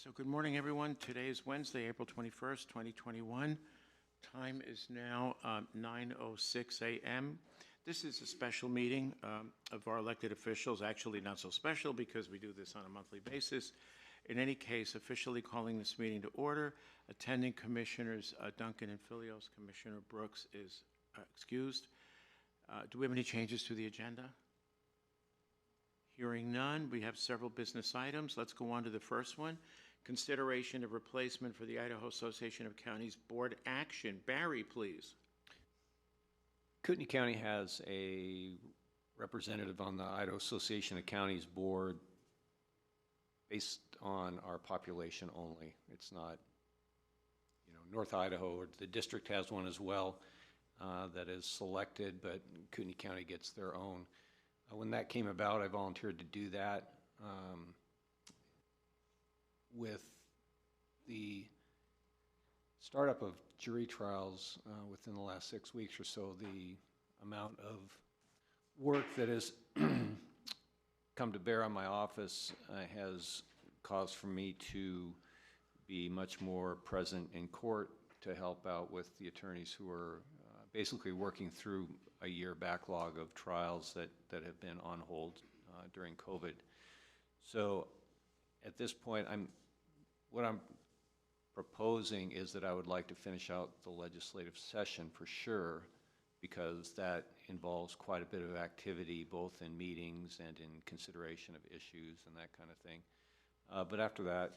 So good morning, everyone. Today is Wednesday, April 21st, 2021. Time is now 9:06 a.m. This is a special meeting of our elected officials. Actually, not so special because we do this on a monthly basis. In any case, officially calling this meeting to order. Attending Commissioners Duncan and Filios. Commissioner Brooks is excused. Do we have any changes to the agenda? Hearing none, we have several business items. Let's go on to the first one. Consideration of replacement for the Idaho Association of Counties Board action. Barry, please. Kootenai County has a representative on the Idaho Association of Counties Board based on our population only. It's not, North Idaho, or the district has one as well that is selected, but Kootenai County gets their own. When that came about, I volunteered to do that. With the startup of jury trials within the last 6 weeks or so, the amount of work that has come to bear on my office has caused for me to be much more present in court to help out with the attorneys who are basically working through a year backlog of trials that have been on hold during COVID. So at this point, what I'm proposing is that I would like to finish out the legislative session for sure, because that involves quite a bit of activity, both in meetings and in consideration of issues and that kind of thing. But after that,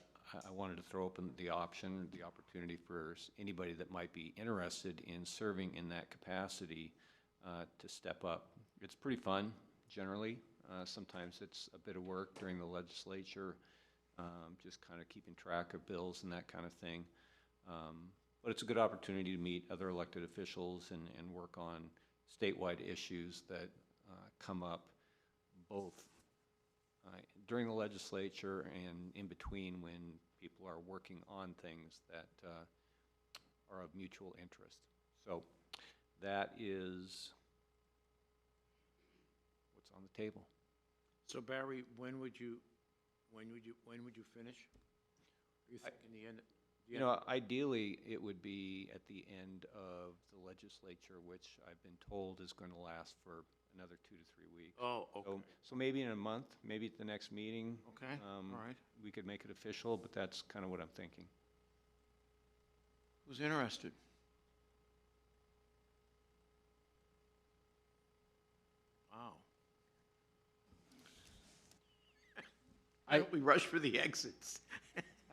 I wanted to throw open the opportunity for anybody that might be interested in serving in that capacity to step up. It's pretty fun, generally. Sometimes it's a bit of work during the legislature, just kind of keeping track of bills and that kind of thing. But it's a good opportunity to meet other elected officials and work on statewide issues that come up both during the legislature and in between when people are working on things that are of mutual interest. So that is what's on the table. So Barry, when would you finish? Are you thinking the end? Ideally, it would be at the end of the legislature, which I've been told is going to last for another 2 to 3 weeks. Oh, okay. So maybe in a month, maybe at the next meeting. Okay, all right. We could make it official, but that's kind of what I'm thinking. Who's interested? Wow. Why don't we rush for the exits?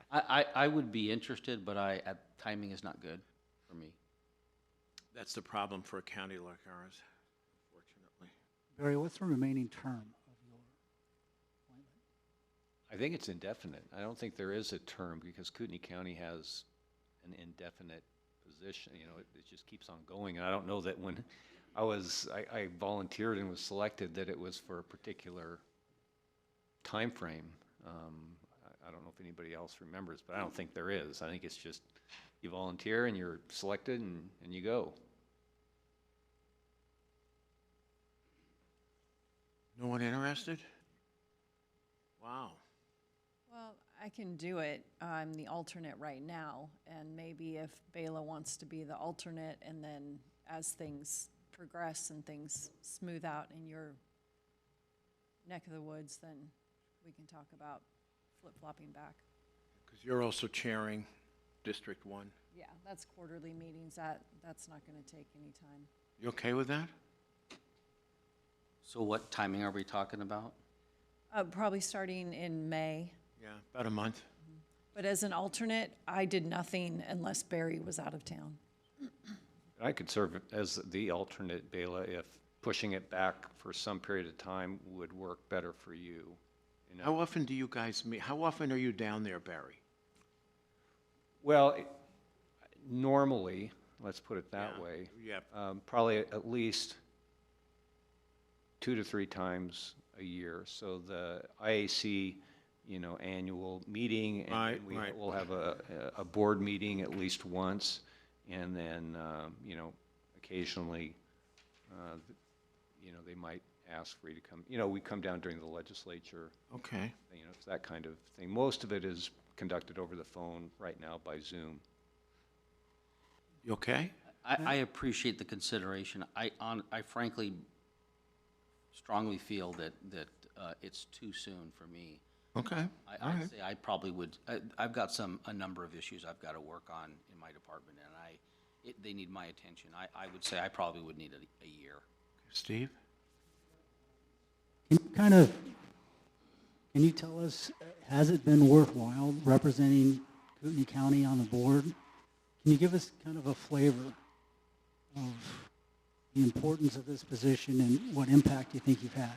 I would be interested, but timing is not good for me. That's the problem for a county like ours, unfortunately. Barry, what's the remaining term of your appointment? I think it's indefinite. I don't think there is a term because Kootenai County has an indefinite position. It just keeps on going. And I don't know that when I volunteered and was selected that it was for a particular time frame. I don't know if anybody else remembers, but I don't think there is. I think it's just you volunteer and you're selected and you go. No one interested? Wow. Well, I can do it. I'm the alternate right now, and maybe if Bela wants to be the alternate, and then as things progress and things smooth out in your neck of the woods, then we can talk about flip-flopping back. Because you're also chairing District 1. Yeah, that's quarterly meetings. That's not going to take any time. You okay with that? So what timing are we talking about? Probably starting in May. Yeah, about a month. But as an alternate, I did nothing unless Barry was out of town. I could serve as the alternate, Bela, if pushing it back for some period of time would work better for you. How often do you guys meet? How often are you down there, Barry? Well, normally, let's put it that Yeah, way, yeah. probably at least 2 to 3 times a year. So the IAC, annual meeting, and Right. we'll have a board meeting at least once, and then, occasionally, they might ask for you to come. We come down during the legislature. Okay. It's that kind of thing. Most of it is conducted over the phone right now by Zoom. You okay? I appreciate the consideration. I frankly strongly feel that it's too soon for me. Okay. All I'd right. say I probably would, I've got a number of issues I've got to work on in my department, and they need my attention. I would say I probably would need a year. Steve? Can you tell us, has it been worthwhile representing Kootenai County on the board? Can you give us kind of a flavor of the importance of this position and what impact you think you've had?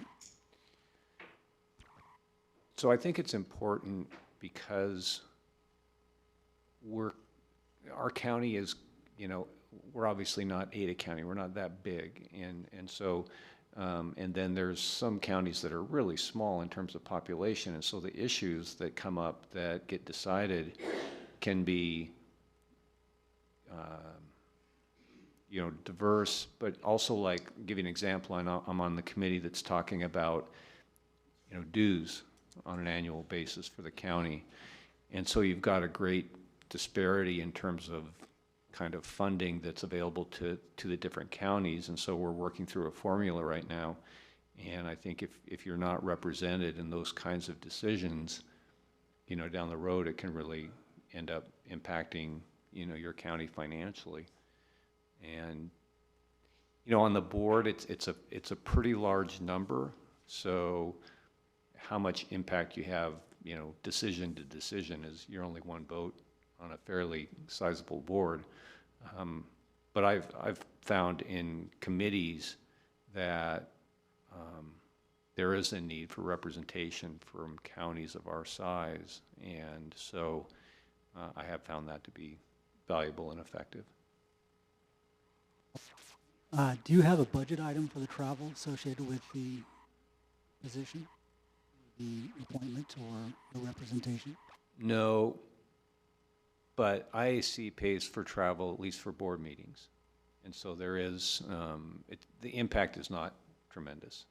So I think it's important because our county is, we're obviously not Ada County, we're not that big, and so, and then there's some counties that are really small in terms of population, and so the issues that come up that get decided can be, diverse, but also, like, give you an example, I'm on the committee that's talking about, dues on an annual basis for the county. And so you've got a great disparity in terms of kind of funding that's available to the different counties. And so we're working through a formula right now. And I think if you're not represented in those kinds of decisions, down the road, it can really end up impacting, your county financially. And, on the board, it's a pretty large number. So how much impact you have, decision to decision is you're only one vote on a fairly sizable board. But I've found in committees that there is a need for representation from counties of our size, and so I have found that to be valuable and effective. Do you have a budget item for the travel associated with the position, the appointment, or the representation? No, but IAC pays for travel, at least for board meetings. And so there is, the impact is not tremendous.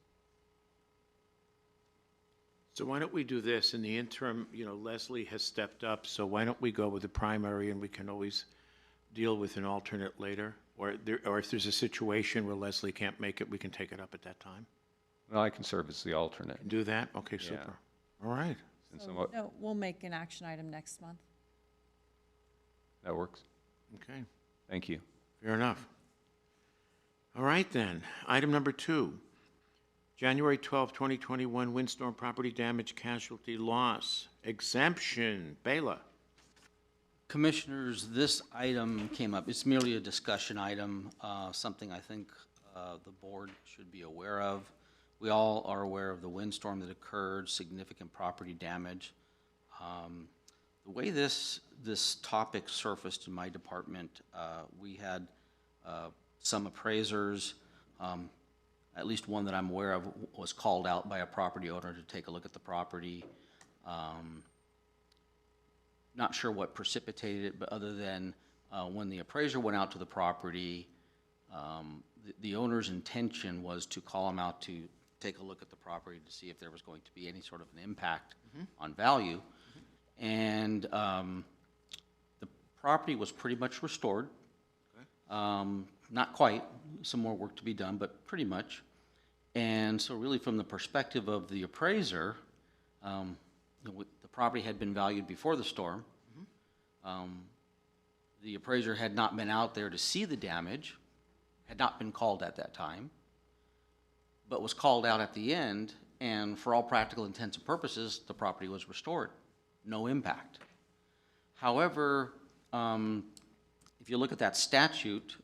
So why don't we do this? In the interim, Leslie has stepped up, so why don't we go with the primary, and we can always deal with an alternate later? Or if there's a situation where Leslie can't make it, we can take it up at that time. Well, I can serve as the alternate. Do that? Okay, Yeah. super. All right. Since So, no, we'll make an action item next month. that works. Okay, Thank you. fair enough. All right, then. Item number 2, January 12, 2021 windstorm property damage casualty loss exemption. Bela. Commissioners, this item came up, it's merely a discussion item, something I think the board should be aware of. We all are aware of the windstorm that occurred, significant property damage. The way this topic surfaced in my department, we had some appraisers, at least one that I'm aware of was called out by a property owner to take a look at the property. Not sure what precipitated it, but other than when the appraiser went out to the property, the owner's intention was to call him out to take a look at the property to see if there was going to be any sort of an impact on value. And the property was pretty much restored. Not quite, some more work to be done, but pretty much. And so really from the perspective of the appraiser, the property had been valued before the storm. The appraiser had not been out there to see the damage, had not been called at that time, but was called out at the end, and for all practical intents and purposes, the property was restored. No impact. However, if you look at that statute,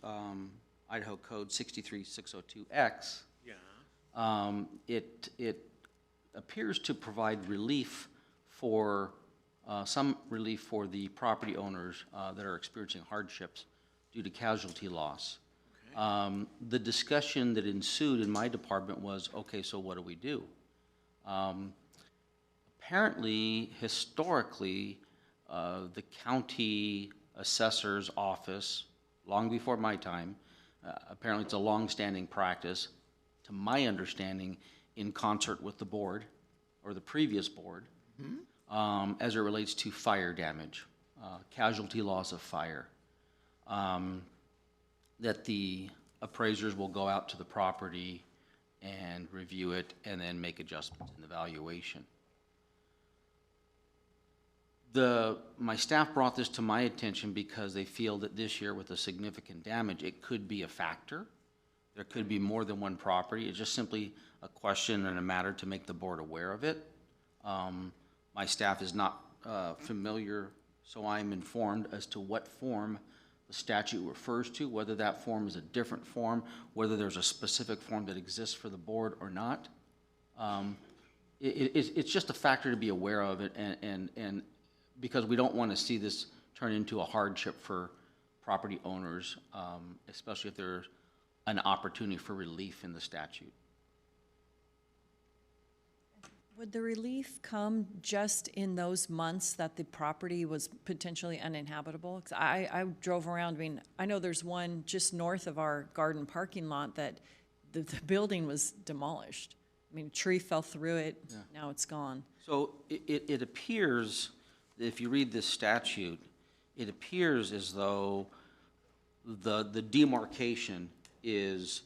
Idaho Code 63602X, it appears to provide relief for some relief for the property owners that are experiencing hardships due to casualty loss. The discussion that ensued in my department was, okay, so what do we do? Apparently, historically, the county assessor's office, long before my time, apparently it's a long-standing practice, to my understanding, in concert with the board, or the previous board, as it relates to fire damage, casualty loss of fire. That the appraisers will go out to the property and review it and then make adjustments in the valuation. My staff brought this to my attention because they feel that this year with the significant damage, it could be a factor. There could be more than one property. It's just simply a question and a matter to make the board aware of it. My staff is not familiar, so I am informed as to what form the statute refers to, whether that form is a different form, whether there's a specific form that exists for the board or not. It's just a factor to be aware of it, and because we don't want to see this turn into a hardship for property owners, especially if there's an opportunity for relief in the statute. Would the relief come just in those months that the property was potentially uninhabitable? 'Cause I drove around, I mean, I know there's one just north of our garden parking lot that the building was demolished. I mean, a tree fell through it, now it's gone. So it appears, if you read this statute, it appears as though the demarcation is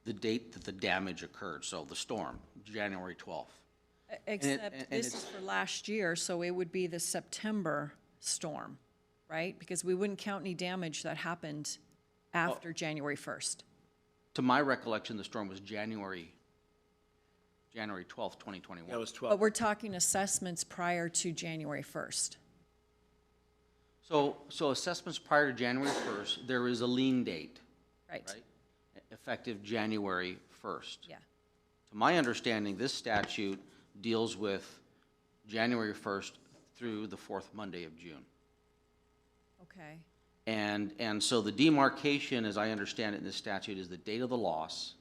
the date that the damage occurred, so the storm, January 12th. Except and this it's- is for last year, so it would be the September storm, right? Because we wouldn't count any damage that happened after January 1st. To my recollection, the storm was January 12th, 2021. That was But 12. we're talking assessments prior to January 1st. So assessments prior to January 1st, there is a lien date, Right, right? Effective January 1st. yeah. To my understanding, this statute deals with January 1st through the fourth Monday of June. Okay, And so the demarcation, as I understand it in this statute, is the date of the loss,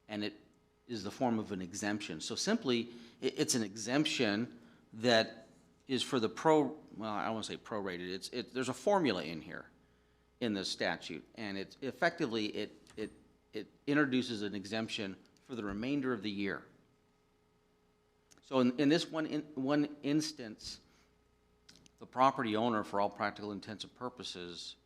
and it is the form of an exemption. So simply, it's an exemption that is for the well, I don't want to say prorated, there's a formula in here, in this statute, and it effectively, it introduces an exemption for the remainder of the year. So in this one instance, the property owner, for all practical intents and purposes,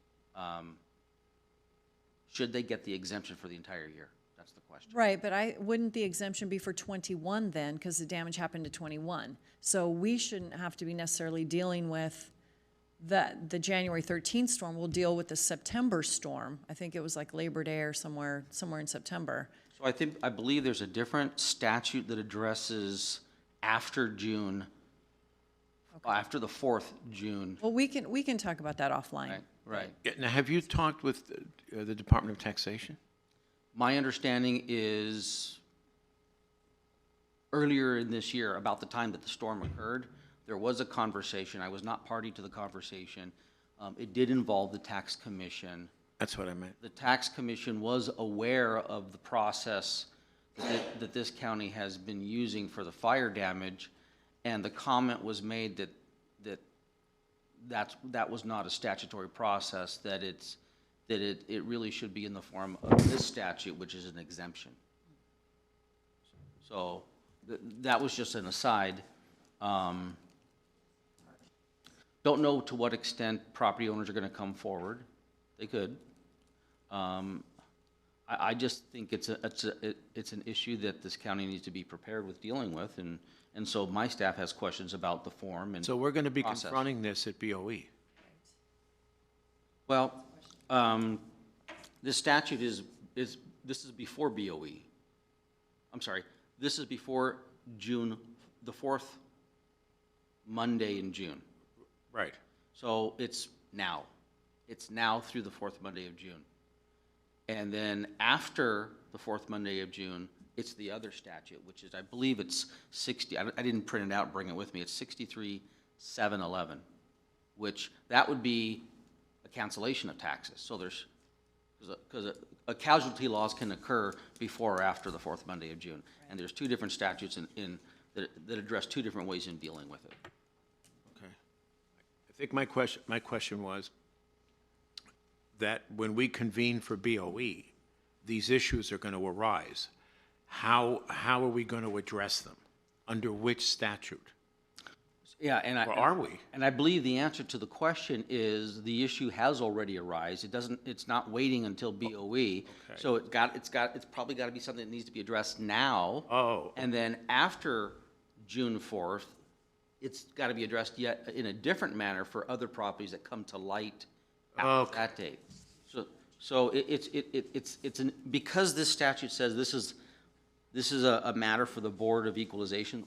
should they get the exemption for the entire year? That's the question. right, but wouldn't the exemption be for 21 then, because the damage happened to 21? So we shouldn't have to be necessarily dealing with the January 13th storm. We'll deal with the September storm. I think it was like Labor Day or somewhere in September. So I believe there's a different statute that addresses after June, after the 4th June. Well, we can talk about that offline. Right. Yeah, now, have you talked with the Department of Taxation? My understanding is earlier in this year, about the time that the storm occurred, there was a conversation. I was not party to the conversation. It did involve the tax commission. That's what I meant. The tax commission was aware of the process that this county has been using for the fire damage, and the comment was made that was not a statutory process, that it really should be in the form of this statute, which is an exemption. So that was just an aside. Don't know to what extent property owners are going to come forward. They could. I just think it's an issue that this county needs to be prepared with dealing with, and so my staff has questions about the form and So we're going to be process. confronting this at BOE. Well, this statute this is before BOE. I'm sorry, this is before June, the fourth Monday in June. Right. So it's now. It's now through the fourth Monday of June. And then after the fourth Monday of June, it's the other statute, which is, I believe it's 60, I didn't print it out and bring it with me, it's 63-711, which that would be a cancellation of taxes. So there's, because a casualty loss can occur before or after the fourth Monday of June. And there's two different statutes that address two different ways in dealing with it. Okay. I think my question was that when we convene for BOE, these issues are going to arise. How are we going to address them? Under which statute? Yeah, and Or are we? And I believe the answer to the question is the issue has already arisen. It's not waiting until BOE. So it's probably got to be something that needs to be addressed now. Oh. And then after June 4th, it's got to be addressed yet in a different manner for other properties that come to light after that date. So because this statute says this is a matter for the Board of Equalization,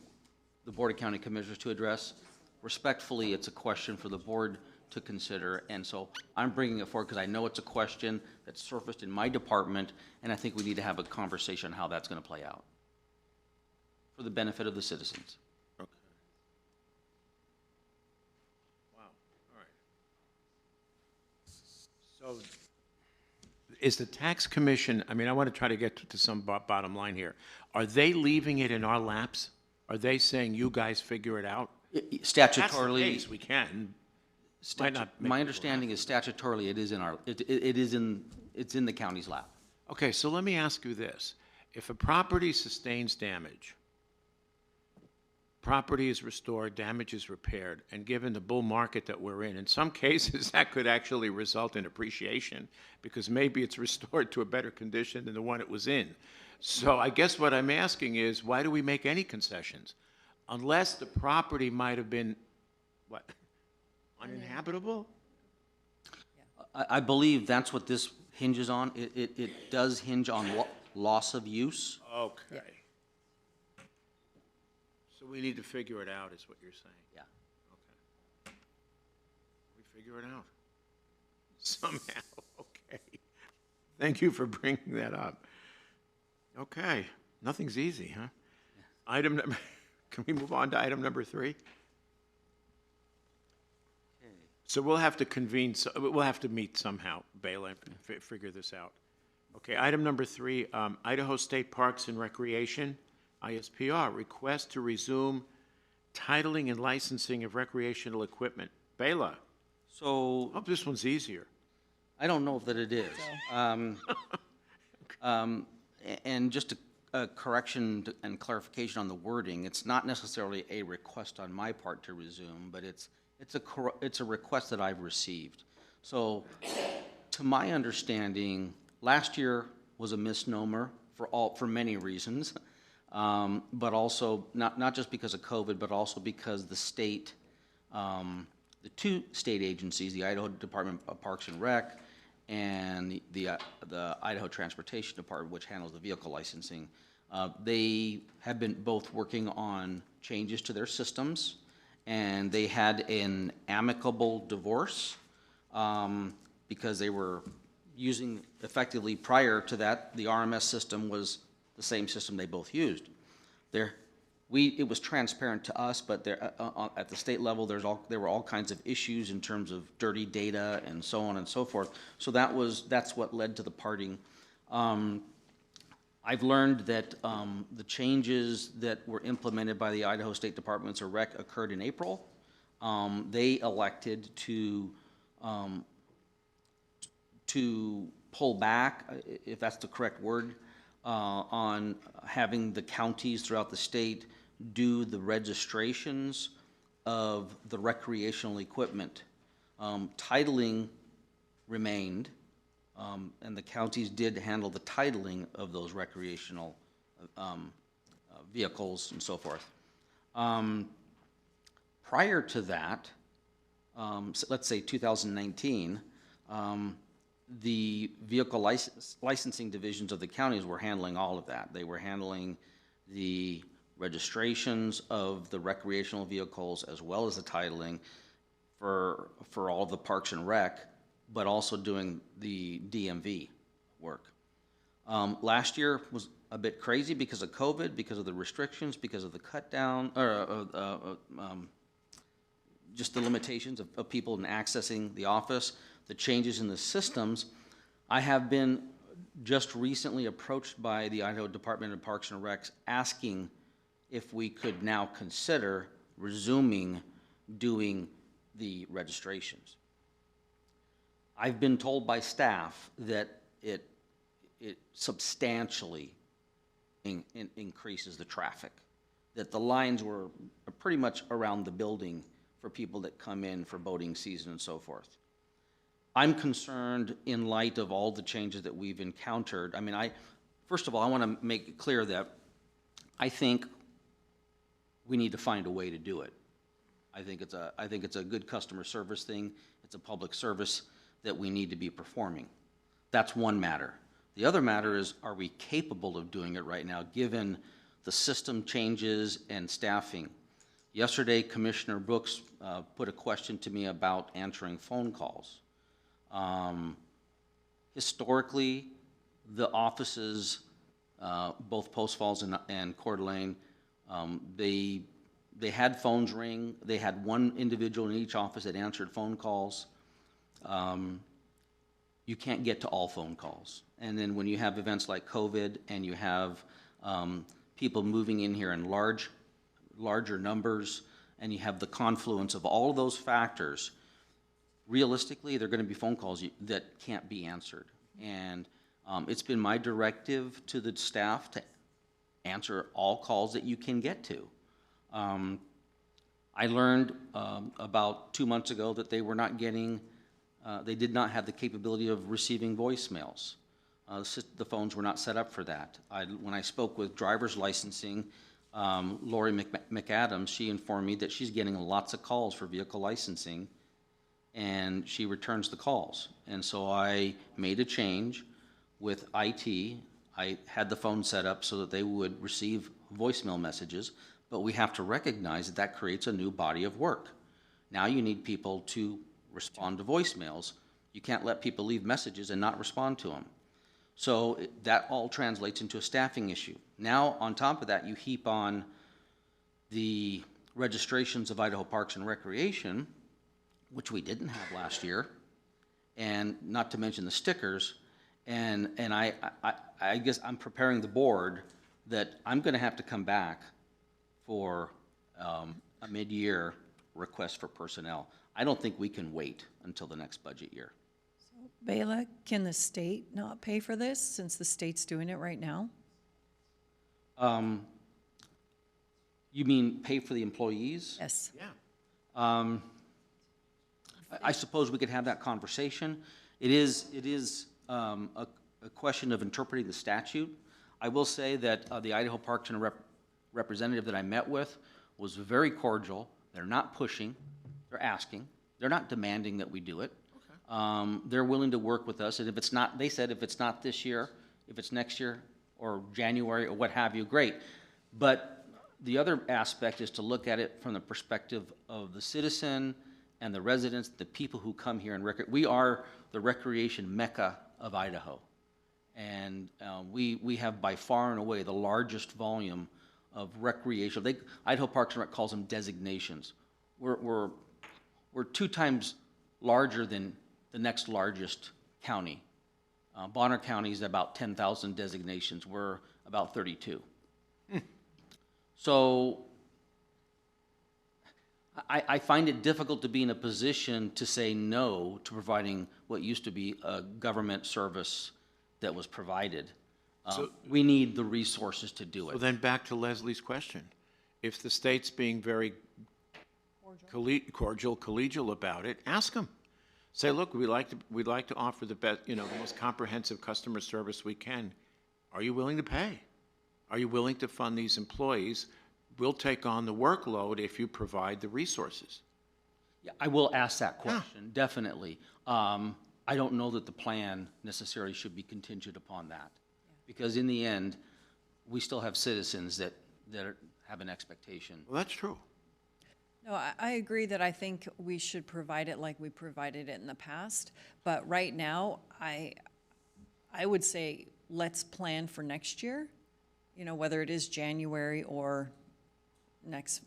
the Board of County Commissioners to address. Respectfully, it's a question for the board to consider, and so I'm bringing it forward because I know it's a question that's surfaced in my department, and I think we need to have a conversation on how that's going to play out for the benefit of the citizens. Okay. Wow, all right. So is the tax commission, I mean, I want to try to get to some bottom line here. Are they leaving it in our laps? Are they saying, you guys figure it out? That's the Statutorily, case, we can. Might not make my it understanding is statutorily it is in our, it's in the county's lap. Okay, so let me ask you this. If a property sustains damage, property is restored, damage is repaired, and given the bull market that we're in some cases, that could actually result in appreciation because maybe it's restored to a better condition than the one it was in. So I guess what I'm asking is, why do we make any concessions? Unless the property might have been, what, uninhabitable? I believe that's what this hinges on. It does hinge on loss of use. Okay. So we need to figure it out, is what you're saying? Yeah. Okay. We figure it out. Somehow, okay. Thank you for bringing that up. Okay, nothing's easy, huh? Item number, can we move on to item number 3? So we'll have to convene, we'll have to meet somehow, Bela, and figure this out. Okay, item number 3, Idaho State Parks and Recreation, ISPR, request to resume titling and licensing of recreational equipment. Bela, So hope this one's easier. I don't know that it is. And just a correction and clarification on the wording, it's not necessarily a request on my part to resume, but it's a request that I've received. So, to my understanding, last year was a misnomer for many reasons, but also not just because of COVID, but also because the state, the two state agencies, the Idaho Department of Parks and Rec and the Idaho Transportation Department, which handles the vehicle licensing, they have been both working on changes to their systems, and they had an amicable divorce because they were using effectively prior to that, the RMS system was the same system they both used. It was transparent to us, but at the state level, there were all kinds of issues in terms of dirty data and so on and so forth. So that's what led to the parting. I've learned that the changes that were implemented by the Idaho State Departments of Rec occurred in April. They elected to pull back, if that's the correct word, on having the counties throughout the state do the registrations of the recreational equipment. Titling remained, and the counties did handle the titling of those recreational vehicles and so forth. Prior to that, so let's say 2019, the vehicle licensing divisions of the counties were handling all of that. They were handling the registrations of the recreational vehicles as well as the titling for all of the Parks and Rec, but also doing the DMV work. Last year was a bit crazy because of COVID, because of the restrictions, because of the cut down, or just the limitations of people in accessing the office, the changes in the systems. I have been just recently approached by the Idaho Department of Parks and Recs asking if we could now consider resuming doing the registrations. I've been told by staff that it substantially increases the traffic that the lines were pretty much around the building for people that come in for boating season and so forth. I'm concerned in light of all the changes that we've encountered. I mean, first of all, I want to make it clear that I think we need to find a way to do it. I think it's a good customer service thing. It's a public service that we need to be performing. That's one matter. The other matter is, are we capable of doing it right now, given the system changes and staffing? Yesterday, Commissioner Brooks put a question to me about answering phone calls. Historically, the offices, both Post Falls and Coeur d'Alene, they had phones ring. They had one individual in each office that answered phone calls. You can't get to all phone calls. And then when you have events like COVID and you have people moving in here in larger numbers, and you have the confluence of all of those factors, realistically, there are going to be phone calls that can't be answered. And it's been my directive to the staff to answer all calls that you can get to. I learned about 2 months ago that they were not getting, they did not have the capability of receiving voicemails. The phones were not set up for that. When I spoke with driver's licensing, Lori McAdams, she informed me that she's getting lots of calls for vehicle licensing, and she returns the calls. And so I made a change with IT. I had the phone set up so that they would receive voicemail messages, but we have to recognize that that creates a new body of work. Now you need people to respond to voicemails. You can't let people leave messages and not respond to them. So that all translates into a staffing issue. Now, on top of that, you heap on the registrations of Idaho Parks and Recreation, which we didn't have last year, and not to mention the stickers. And I guess I'm preparing the board that I'm going to have to come back for a mid-year request for personnel. I don't think we can wait until the next budget year. Bela, can the state not pay for this since the state's doing it right now? You mean pay for the employees? Yes. Yeah. I suppose we could have that conversation. It is a question of interpreting the statute. I will say that the Idaho Parks and representative that I met with was very cordial. They're not pushing. They're asking. They're not demanding that we do it. Okay. They're willing to work with us. And if it's not, they said if it's not this year, if it's next year or January or what have you, great. But the other aspect is to look at it from the perspective of the citizen and the residents, the people who come here and we are the recreation mecca of Idaho. And we have by far and away the largest volume of recreation. Idaho Parks and Rec calls them designations. We're 2 times larger than the next largest county. Bonner County is about 10,000 designations. We're about 32. So I find it difficult to be in a position to say no to providing what used to be a government service that was provided. We need the resources to do it. So then back to Leslie's question. If the state's being very cordial, collegial about it, ask them. Say, look, we'd like to offer the best, the most comprehensive customer service we can. Are you willing to pay? Are you willing to fund these employees? We'll take on the workload if you provide the resources. Yeah, I will ask that question, definitely. I don't know that the plan necessarily should be contingent upon that. Because in the end, we still have citizens that have an expectation. Well, that's true. No, I agree that I think we should provide it like we provided it in the past. But right now, I would say let's plan for next year, whether it is January or next.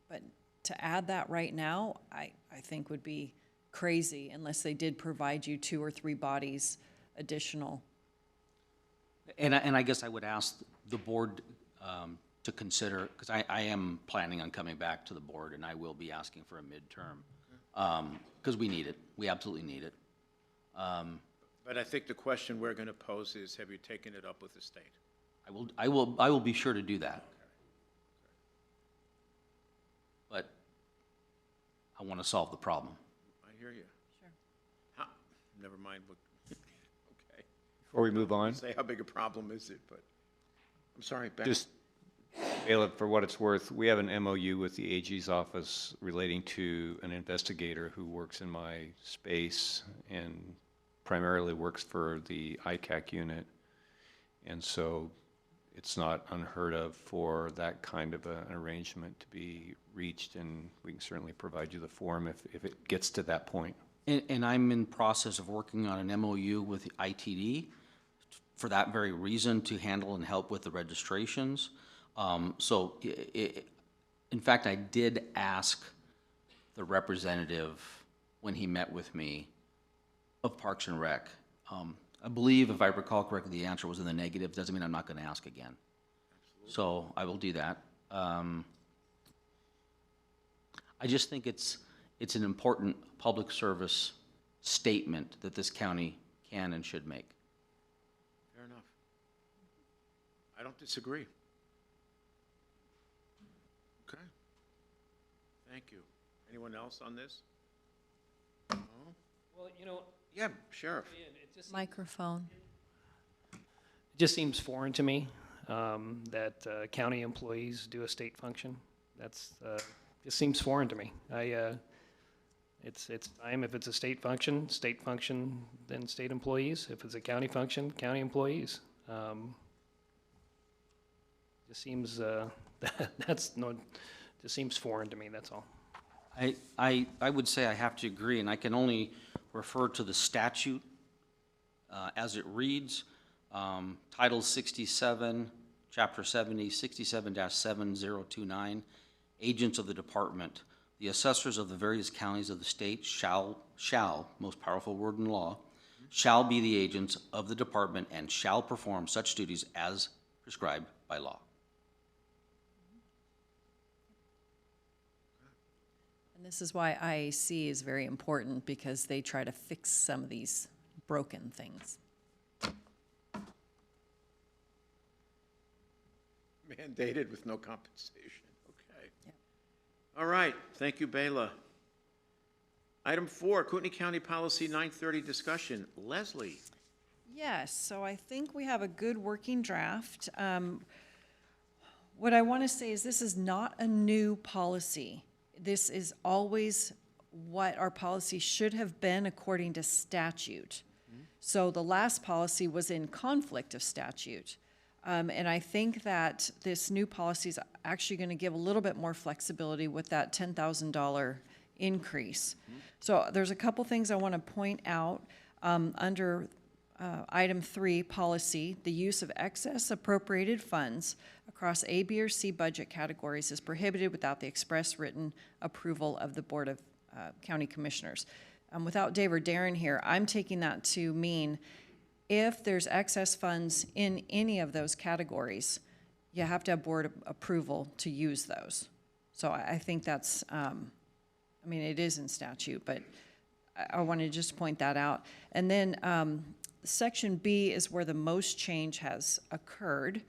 But to add that right now, I think would be crazy unless they did provide you 2 or 3 bodies additional. And I guess I would ask the board to consider, because I am planning on coming back to the board, and I will be asking for a midterm, because we need it. We absolutely need it. But I think the question we're going to pose is, have you taken it up with the state? I will be sure to do that. But I want to solve the problem. I hear you. Sure. How, never mind what, okay. Before we move on, Say how big a problem is it, but, I'm sorry, Ben. just, Bailiff, for what it's worth, we have an MOU with the AG's office relating to an investigator who works in my space and primarily works for the ICAC unit. And so it's not unheard of for that kind of an arrangement to be reached, and we can certainly provide you the form if it gets to that point. And I'm in process of working on an MOU with the ITD for that very reason, to handle and help with the registrations. In fact, I did ask the representative when he met with me of Parks and Rec. I believe, if I recall correctly, the answer was in the negative. Doesn't mean I'm not going to ask again. Absolutely. So I will do that. I just think it's an important public service statement that this county can and should make. Fair enough. I don't disagree. Okay. Thank you. Anyone else on this? No? Well, you know, Yeah, Sheriff. Microphone. it just seems foreign to me that county employees do a state function. That's just seems foreign to me. It's time, if it's a state function, then state employees. If it's a county function, county employees. Just seems just seems foreign to me. That's all. I would say I have to agree, and I can only refer to the statute as it reads, Title 67, Chapter 70, 67-7029, Agents of the Department. The assessors of the various counties of the state shall, most powerful word in law, shall be the agents of the department and shall perform such duties as prescribed by law. And this is why IAC is very important, because they try to fix some of these broken things. Mandated with no compensation. Okay. Yep. All right. Thank you, Bela. Item 4, Kootenai County Policy 930 discussion. Leslie. Yes, so I think we have a good working draft. What I want to say is this is not a new policy. This is always what our policy should have been according to statute. So the last policy was in conflict of statute. And I think that this new policy is actually going to give a little bit more flexibility with that $10,000 increase. So there's a couple things I want to point out. Under item 3, policy, the use of excess appropriated funds across A, B, or C budget categories is prohibited without the express written approval of the Board of County Commissioners. Without Dave or Darren here, I'm taking that to mean if there's excess funds in any of those categories, you have to have board approval to use those. So I think that's, I mean, it is in statute, but I want to just point that out. And then Section B is where the most change has occurred.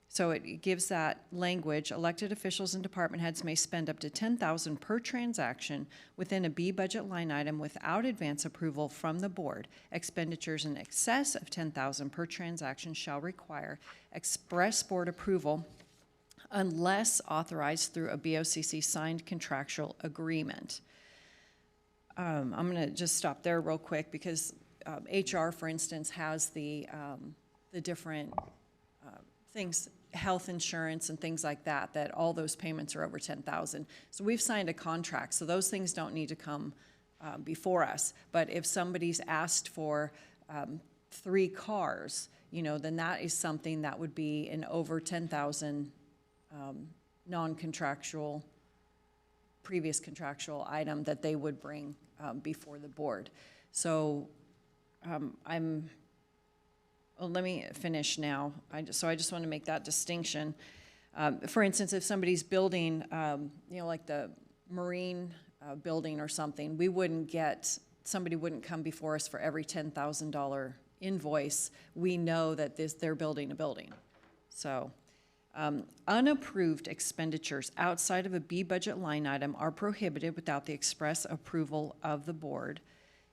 So it gives that language, elected officials and department heads may spend up to $10,000 per transaction within a B budget line item without advance approval from the board. Expenditures in excess of $10,000 per transaction shall require express board approval unless authorized through a BOCC signed contractual agreement. I'm going to just stop there real quick because HR, for instance, has the different things, health insurance and things like that, that all those payments are over $10,000. So we've signed a contract, so those things don't need to come before us. But if somebody's asked for 3 cars, you know, then that is something that would be an over $10,000 non-contractual, previous contractual item that they would bring before the board. So well, let me finish now. So I just want to make that distinction. For instance, if somebody's building, you know, like the marine building or something, somebody wouldn't come before us for every $10,000 invoice. We know that they're building a building. So, unapproved expenditures outside of a B budget line item are prohibited without the express approval of the board.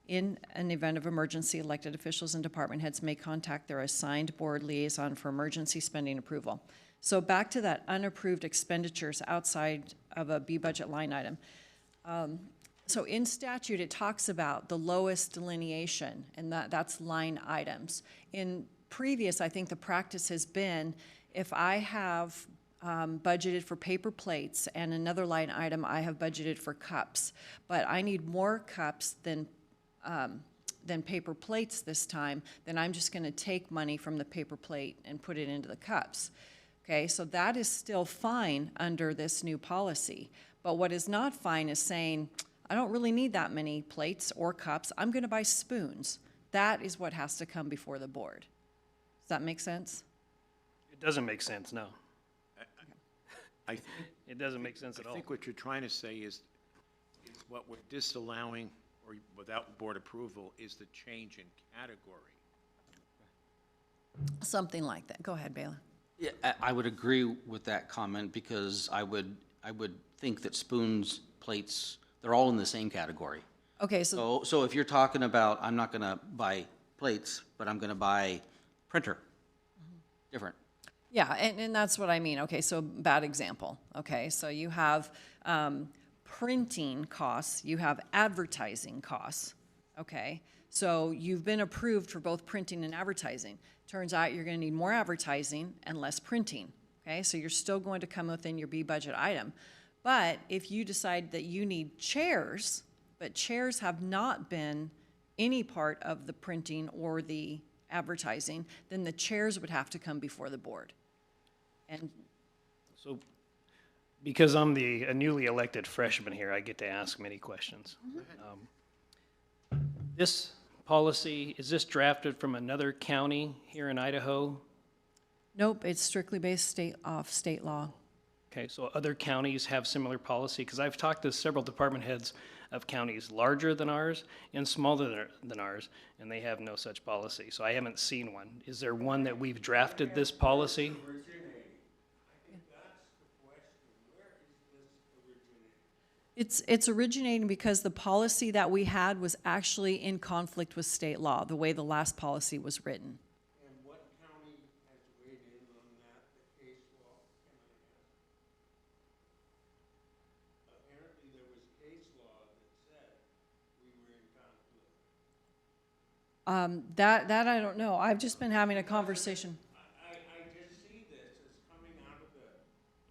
In an event of emergency, elected officials and department heads may contact their assigned board liaison for emergency spending approval. So back to that unapproved expenditures outside of a B budget line item. So in statute, it talks about the lowest delineation, and that's line items. In previous, I think the practice has been, if I have budgeted for paper plates and another line item, I have budgeted for cups, but I need more cups than paper plates this time, then I'm just gonna take money from the paper plate and put it into the cups. Okay, so that is still fine under this new policy. But what is not fine is saying, I don't really need that many plates or cups, I'm gonna buy spoons. That is what has to come before the board. Does that make sense? It doesn't make sense, no. I think, It doesn't make sense at I all. think what you're trying to say is what we're disallowing, or without board approval, is the change in category. Something like that. Go ahead, Bayla. Yeah, I would agree with that comment because I would think that spoons, plates, they're all in the same category. Okay, so, So if you're talking about, I'm not gonna buy plates, but I'm gonna buy printer, different. yeah, and that's what I mean. Okay, so bad example. Okay, so you have printing costs, you have advertising costs. Okay, so you've been approved for both printing and advertising. Turns out you're gonna need more advertising and less printing. Okay, so you're still going to come within your B budget item. But if you decide that you need chairs, but chairs have not been any part of the printing or the advertising, then the chairs would have to come before the board. And So, because I'm a newly elected freshman here, I get to ask many questions. This policy, is this drafted from another county here in Idaho? nope, it's strictly based off state law. Okay, so other counties have similar policy? Because I've talked to several department heads of counties larger than ours and smaller than ours, and they have no such policy. So I haven't seen one. Is there one that we've drafted this policy? It's originating because the policy that we had was actually in conflict with state law, the way the last policy was written. And what county has weighed in on that, the case law, can I ask? Apparently there was case law that said we were in conflict. That I don't know. I've just been having a conversation. I just see this as coming out of the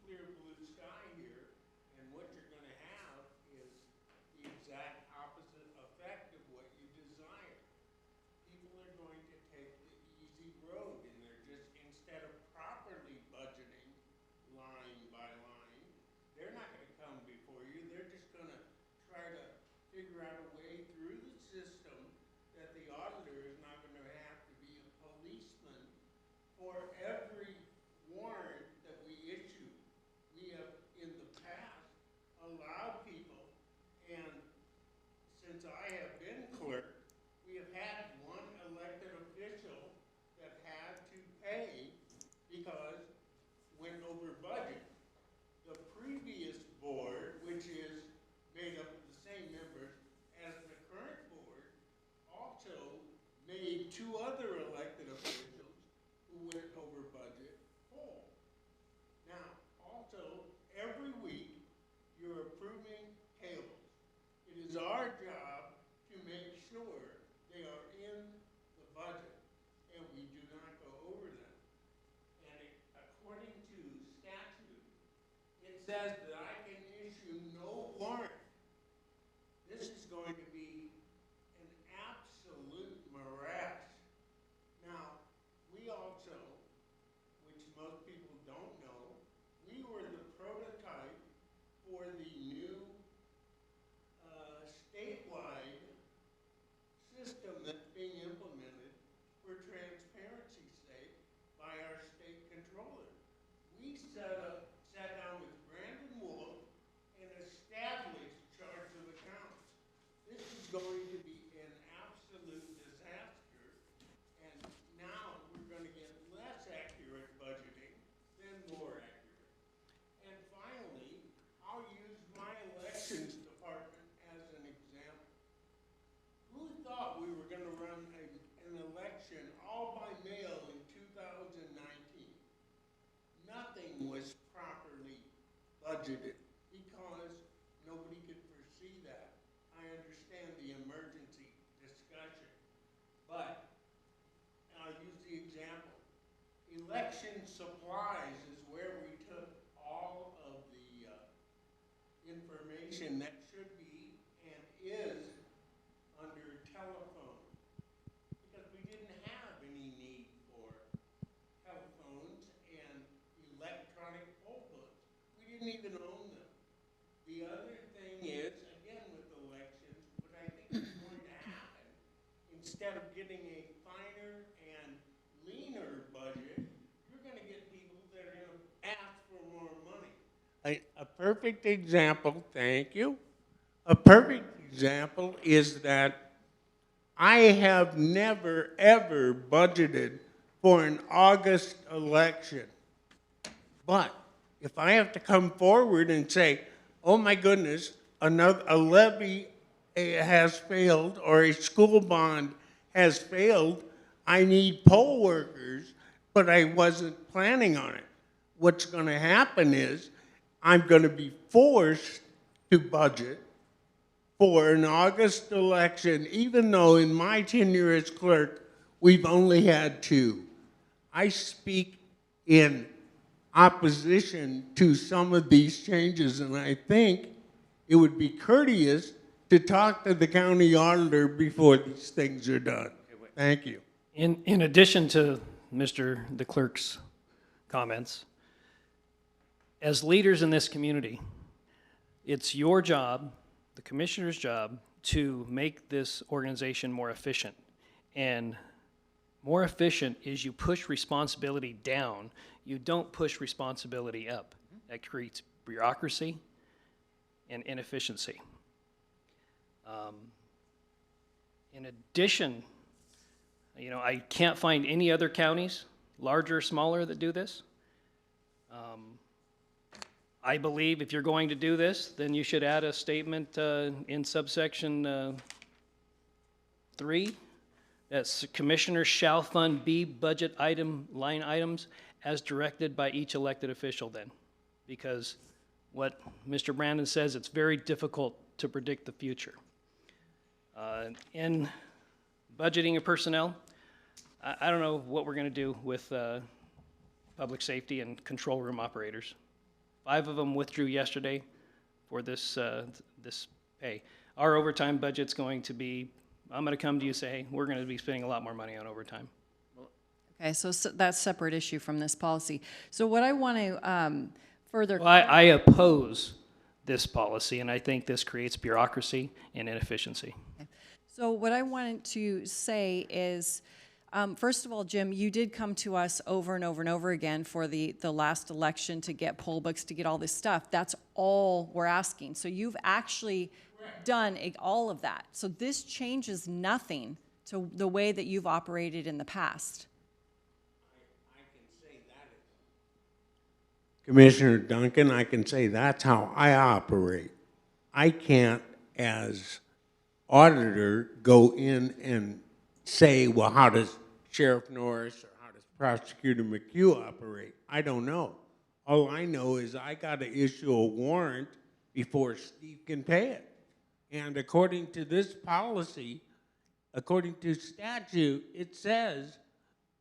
clear blue sky here, and what you're gonna have is the exact opposite effect of what you desire. People are going to take the easy road, and they're just, instead of properly budgeting line by line, they're not gonna come before you, they're just gonna try to figure out a way through the system that the auditor is not gonna have to be a policeman for every warrant that we issue. We have, in the past, allowed people, and since I have been clerk, we have had one elected official that had to pay because went over budget. The previous board, which is made up of the same members as the current board, also made two other elected officials who went over budget whole. Now, also, every week, you're approving payables. It is our job to make sure they are in the budget, and we do not go over them. And according to statute, it says that I can issue no warrant. This is going to be an absolute morass. Now, we also, which most people don't know, we were the prototype for the new statewide system that's being implemented for transparency's sake by our state controller. We sat down with Brandon budgeted because nobody could foresee that. I understand the emergency discussion, but I'll use the example. Election supplies is where we took all of the information that should be and is under telephone. Because we didn't have any need for telephones and electronic poll books. We didn't even own them. The other thing is, again with elections, what I think is going to happen, instead of getting a finer and leaner budget, you're going to get people that are going to ask for more money. A perfect example, thank you. A perfect example is that I have never, ever budgeted for an August election. But if I have to come forward and say, oh my goodness, a levy has failed or a school bond has failed, I need poll workers, but I wasn't planning on it. What's going to happen is I'm going to be forced to budget for an August election, even though in my tenure as clerk, we've only had 2. I speak in opposition to some of these changes, and I think it would be courteous to talk to the county auditor before these things are done. Thank you. In addition to the clerk's comments, as leaders in this community, it's your job, the commissioner's job, to make this organization more efficient. And more efficient is you push responsibility down. You don't push responsibility up. That creates bureaucracy and inefficiency. In addition, I can't find any other counties, larger or smaller, that do this. I believe if you're going to do this, then you should add a statement in subsection 3 that commissioners shall fund B budget line items as directed by each elected official then. Because what Mr. Brandon says, it's very difficult to predict the future. In budgeting of personnel, I don't know what we're going to do with public safety and control room operators. 5 of them withdrew yesterday for this pay. Our overtime budget's going to be, I'm going to come to you and say, hey, we're going to be spending a lot more money on overtime. Okay, so that's a separate issue from this policy. So what I want to further... Well, I oppose this policy, and I think this creates bureaucracy and inefficiency. Okay. So what I wanted to say is, first of all, Jim, you did come to us over and over and over again for the last election to get poll books, to get all this stuff. That's all we're asking. So you've actually done all of that. So this changes nothing to the way that you've operated in the past. I can say that. Commissioner Duncan, I can say that's how I operate. I can't, as auditor, go in and say, well, how does Sheriff Norris or how does Prosecutor McHugh operate? I don't know. All I know is I got to issue a warrant before Steve can pay it. And according to this policy, according to statute, it says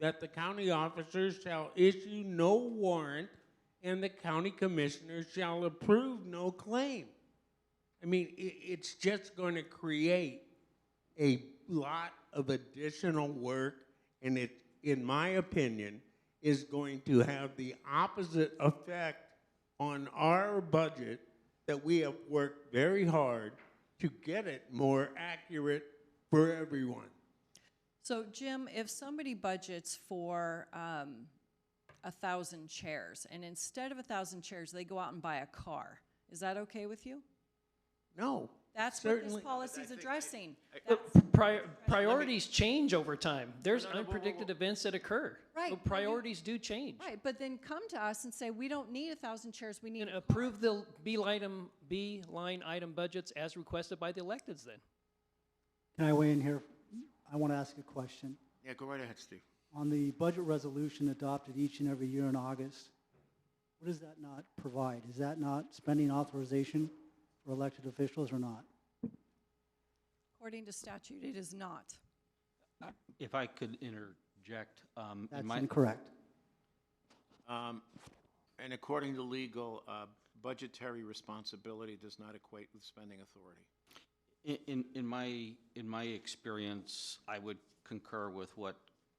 that the county officers shall issue no warrant and the county commissioners shall approve no claim. I mean, it's just going to create a lot of additional work, and it, in my opinion, is going to have the opposite effect on our budget that we have worked very hard to get it more accurate for everyone. So Jim, if somebody budgets for 1,000 chairs, and instead of 1,000 chairs, they go out and buy a car, is that okay with you? No. That's what this certainly. policy is addressing. Priorities change over time. There's unpredicted events that occur. Right, So but you- priorities do change. Right, but then come to us and say, we don't need 1,000 chairs, we need And a car. approve the B line item budgets as requested by the electeds then. Can I weigh in here? I want to ask a question. Yeah, go right ahead, Steve. On the budget resolution adopted each and every year in August, What does that not provide? Is that not spending authorization for elected officials or not? According to statute, it is not. If I could interject, in That's my, incorrect. And according to legal, budgetary responsibility does not equate with spending authority. in my experience, I would concur with what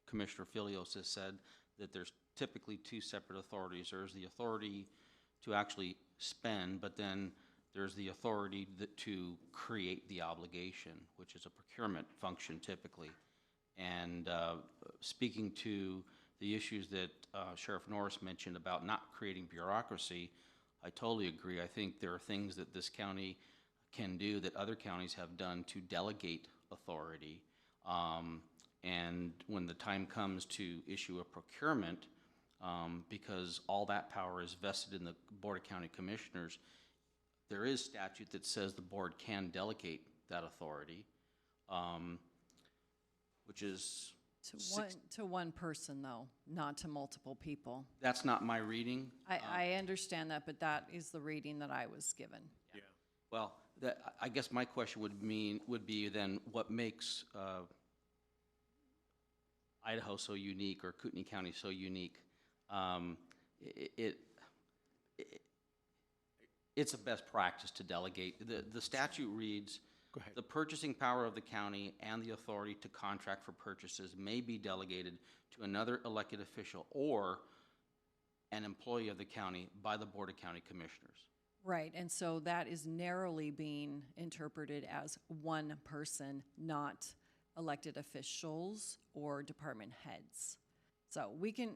Commissioner Filios has said, that there's typically two separate authorities. There's the authority to actually spend, but then there's the authority to create the obligation, which is a procurement function typically. And speaking to the issues that Sheriff Norris mentioned about not creating bureaucracy, I totally agree. I think there are things that this county can do that other counties have done to delegate authority. And when the time comes to issue a procurement, because all that power is vested in the Board of County Commissioners, there is statute that says the board can delegate that authority, which is To one person, though, not to multiple people. that's not my reading. I understand that, but that is the reading that I was given. Yeah. Well, I guess my question would be then, what makes Idaho so unique, or Kootenai County so unique? It's a best practice to delegate. The statute reads, Go ahead. the purchasing power of the county and the authority to contract for purchases may be delegated to another elected official or an employee of the county by the Board of County Commissioners. Right, and so that is narrowly being interpreted as one person, not elected officials or department heads. So we can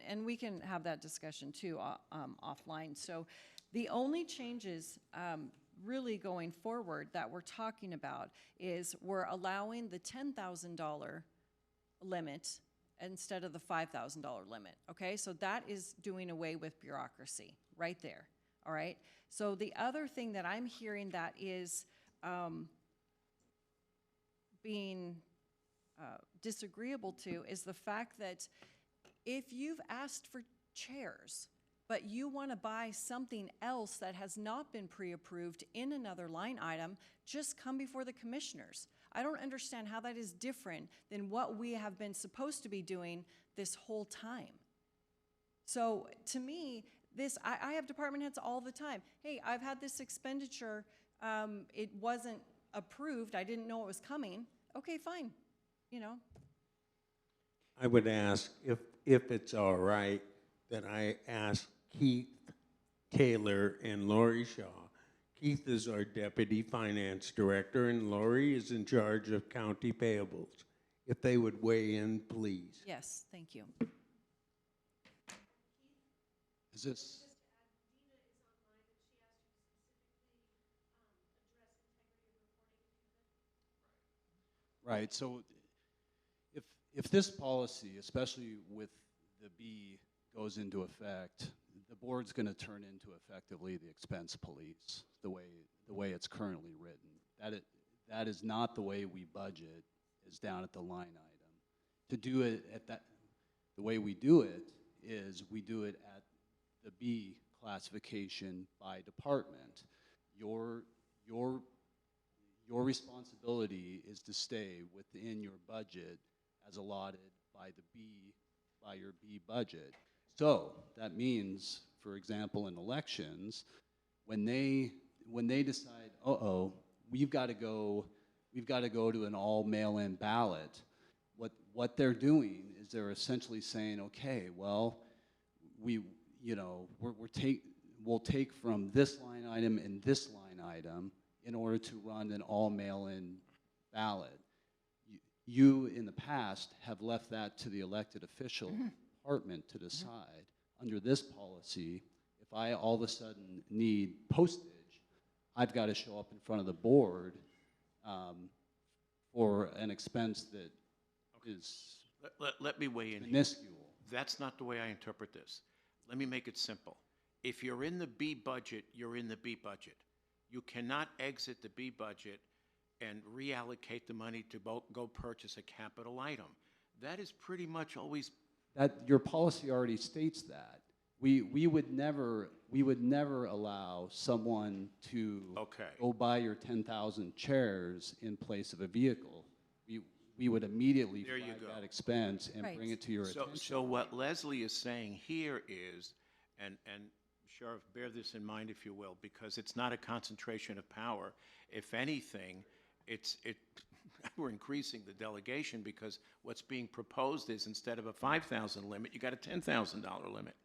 have that discussion too offline. So the only changes really going forward that we're talking about is we're allowing the $10,000 limit instead of the $5,000 limit, okay? So that is doing away with bureaucracy right there, all right? So the other thing that I'm hearing that is being disagreeable to is the fact that if you've asked for chairs, but you want to buy something else that has not been pre-approved in another line item, just come before the commissioners. I don't understand how that is different than what we have been supposed to be doing this whole time. So to me, I have department heads all the time. Hey, I've had this expenditure, it wasn't approved, I didn't know it was coming. Okay, fine, you know. I would ask if it's all right that I ask Keith Taylor and Lori Shaw. Keith is our Deputy Finance Director and Lori is in charge of county payables. If they would weigh in, please. Yes, thank you. Is this? Right, so if this policy, especially with the B, goes into effect, the board's going to turn into effectively the expense police, the way it's currently written. That is not the way we budget, is down at the line item. To do it at that, the way we do it is we do it at the B classification by department. Your responsibility is to stay within your budget as allotted by your B budget. So that means, for example, in elections, when they decide, we've got to go to an all mail-in ballot, what they're doing is they're essentially saying, okay, well, we'll take from this line item and this line item in order to run an all mail-in ballot. You, in the past, have left that to the elected official department to decide. Under this policy, if I all of a sudden need postage, I've got to show up in front of the board for an expense that is Let me weigh in here. minuscule. That's not the way I interpret this. Let me make it simple. If you're in the B budget, you're in the B budget. You cannot exit the B budget and reallocate the money to go purchase a capital item. That is pretty much always, That your policy already states that. we would never allow someone to Okay. go buy your 10,000 chairs in place of a vehicle. We would immediately There you flag go. that expense and bring Right. it to your So attention. what Leslie is saying here is, and Sheriff, bear this in mind if you will, because it's not a concentration of power. If anything, we're increasing the delegation because what's being proposed is instead of a $5,000 limit, you got a $10,000 limit.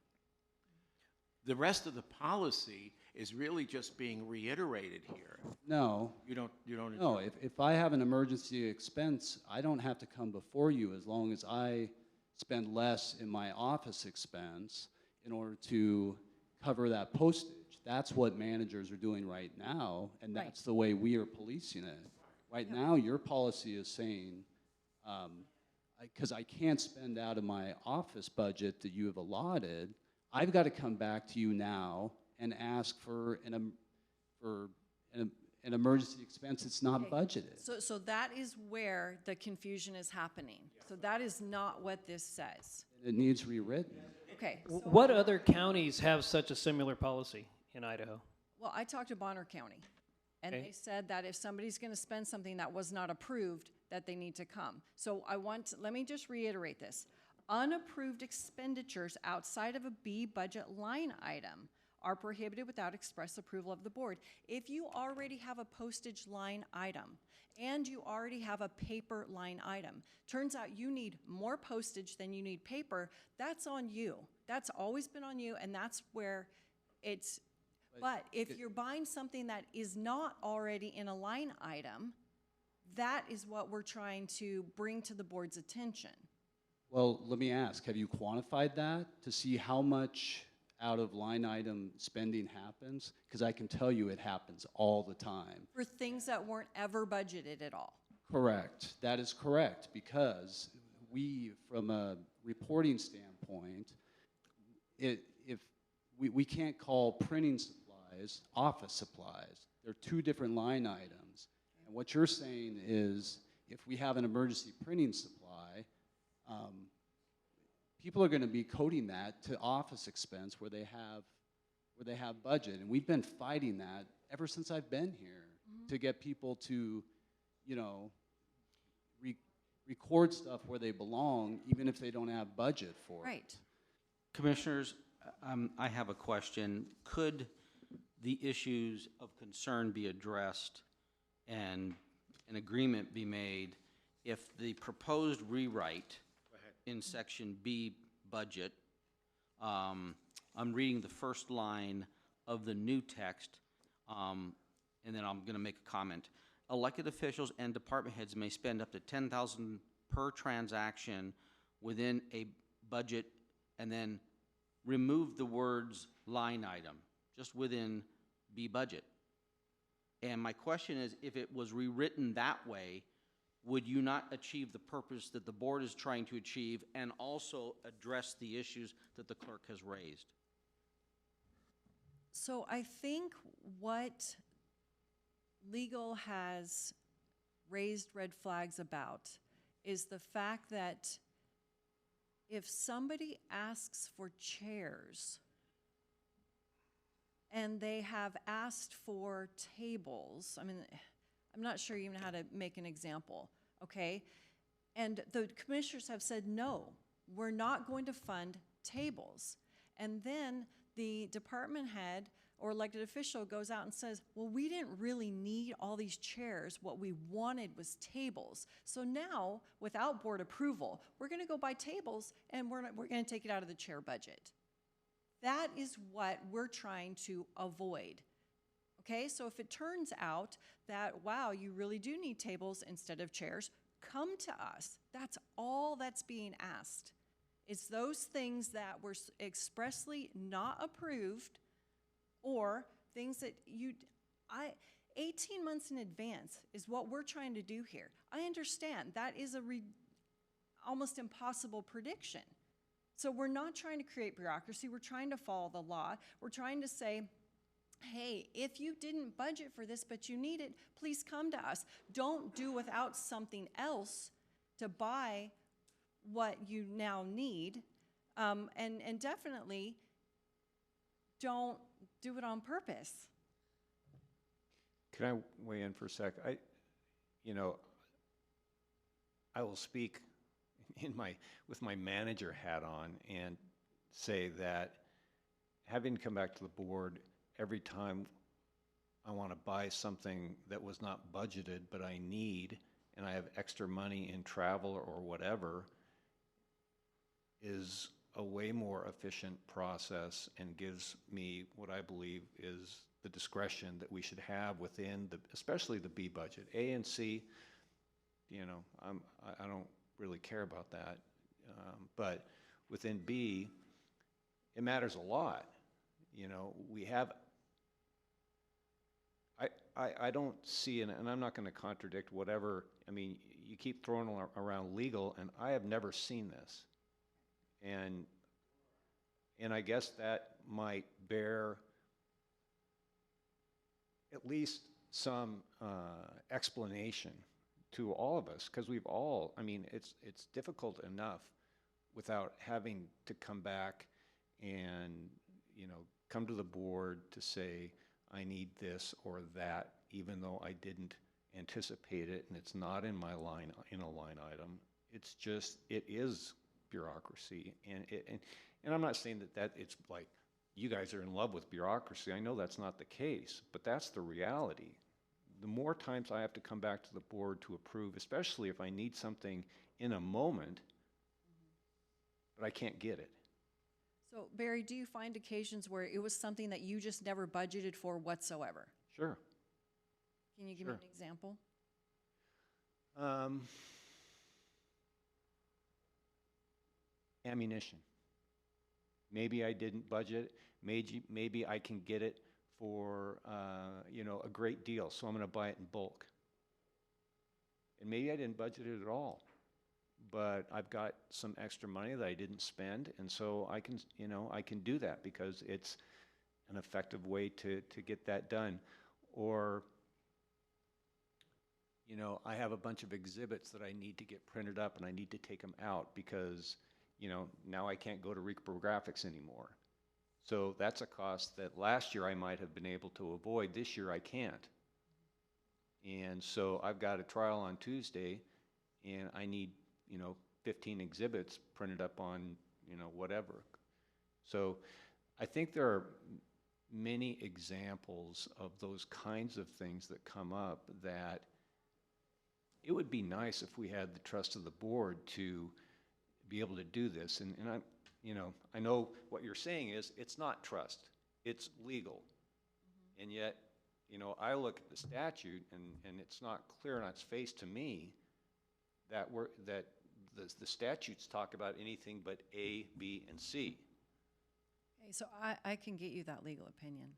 The rest of the policy is really just being reiterated here. No, You don't. no, if I have an emergency expense, I don't have to come before you as long as I spend less in my office expense in order to cover that postage. That's what managers are doing right now, and Right. that's the way we are policing it. Right now, your policy is saying, because I can't spend out of my office budget that you have allotted, I've got to come back to you now and ask for an emergency expense that's not Okay. budgeted. So that is where the confusion is happening. So that is not what this says. It needs rewritten. Okay, so, What other counties have such a similar policy in Idaho? well, I talked to Bonner County, and Okay. they said that if somebody's gonna spend something that was not approved, that they need to come. So let me just reiterate this. Unapproved expenditures outside of a B budget line item are prohibited without express approval of the board. If you already have a postage line item and you already have a paper line item, turns out you need more postage than you need paper, that's on you. That's always been on you, and that's where it's, but if you're buying something that is not already in a line item, that is what we're trying to bring to the board's attention. Well, let me ask, have you quantified that to see how much out of line item spending happens? Because I can tell you it happens all the time. For things that weren't ever budgeted at all. Correct. That is correct, because we, from a reporting standpoint, we can't call printing supplies office supplies. They're two different line items. And what you're saying is, if we have an emergency printing supply, people are going to be coding that to office expense where they have budget, and we've been fighting that ever since I've been here to get people to, record stuff where they belong, even if they don't have budget for it. Right. Commissioners, I have a question. Could the issues of concern be addressed and an agreement be made if the proposed rewrite in section B budget, I'm reading the first line of the new text, and then I'm going to make a comment. Elected officials and department heads may spend up to $10,000 per transaction within a budget, and then remove the words line item, just within B budget. And my question is, if it was rewritten that way, would you not achieve the purpose that the board is trying to achieve and also address the issues that the clerk has raised? So I think what legal has raised red flags about is the fact that if somebody asks for chairs and they have asked for tables, I mean, I'm not sure even how to make an example, okay? And the commissioners have said, no, we're not going to fund tables. And then the department head or elected official goes out and says, well, we didn't really need all these chairs. What we wanted was tables. So now, without board approval, we're gonna go buy tables and we're gonna take it out of the chair budget. That is what we're trying to avoid. Okay, so if it turns out that, wow, you really do need tables instead of chairs, come to us. That's all that's being asked. It's those things that were expressly not approved or things that 18 months in advance is what we're trying to do here. I understand that is a almost impossible prediction. So we're not trying to create bureaucracy. We're trying to follow the law. We're trying to say, hey, if you didn't budget for this but you need it, please come to us. Don't do without something else to buy what you now need. And definitely, don't do it on purpose. Can I weigh in for a sec? You know, I will speak with my manager hat on and say that having come back to the board every time I want to buy something that was not budgeted, but I need, and I have extra money in travel or whatever, is a way more efficient process and gives me what I believe is the discretion that we should have within especially the B budget. A and C, you know, I don't really care about that, but within B, it matters a lot. You know, we have. I don't see, and I'm not going to contradict whatever. I mean, you keep throwing around legal, and I have never seen this, and I guess that might bear at least some explanation to all of us, because we've all, I mean, it's difficult enough without having to come back and, you know, come to the board to say, I need this or that, even though I didn't anticipate it and it's not in my line item. It's just, it is bureaucracy, and I'm not saying that it's like you guys are in love with bureaucracy. I know that's not the case, but that's the reality. The more times I have to come back to the board to approve, especially if I need something in a moment, but I can't get it. So Barry, do you find occasions where it was something that you just never budgeted for whatsoever? Sure. Can you give me an example? Ammunition. Maybe I didn't budget. Maybe I can get it for you know, a great deal, so I'm going to buy it in bulk. And maybe I didn't budget it at all, but I've got some extra money that I didn't spend, and so I can, you know, I can do that because it's an effective way to get that done. Or, you know, I have a bunch of exhibits that I need to get printed up, and I need to take them out because, you know, now I can't go to reprographics anymore. So that's a cost that last year I might have been able to avoid. This year I can't. And so I've got a trial on Tuesday, and I need, you know, 15 exhibits printed up on, you know, whatever. So I think there are many examples of those kinds of things that come up that it would be nice if we had the trust of the board to be able to do this. And I'm, you know, I know what you're saying is it's not trust, it's legal. Mm-hmm. And yet, you know, I look at the statute and it's not clear on its face to me that the statutes talk about anything but A, B, and C. Okay, so I can get you that legal opinion.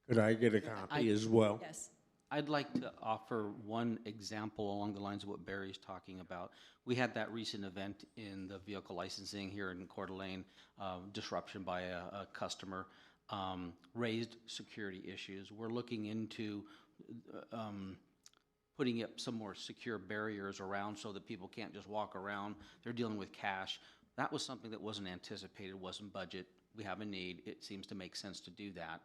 Could I get a copy as well? Yes. I'd like to offer one example along the lines of what Barry's talking about. We had that recent event in the vehicle licensing here in Coeur d'Alene, disruption by a customer, raised security issues. We're looking into putting up some more secure barriers around so that people can't just walk around. They're dealing with cash. That was something that wasn't anticipated, wasn't budget. We have a need. It seems to make sense to do that.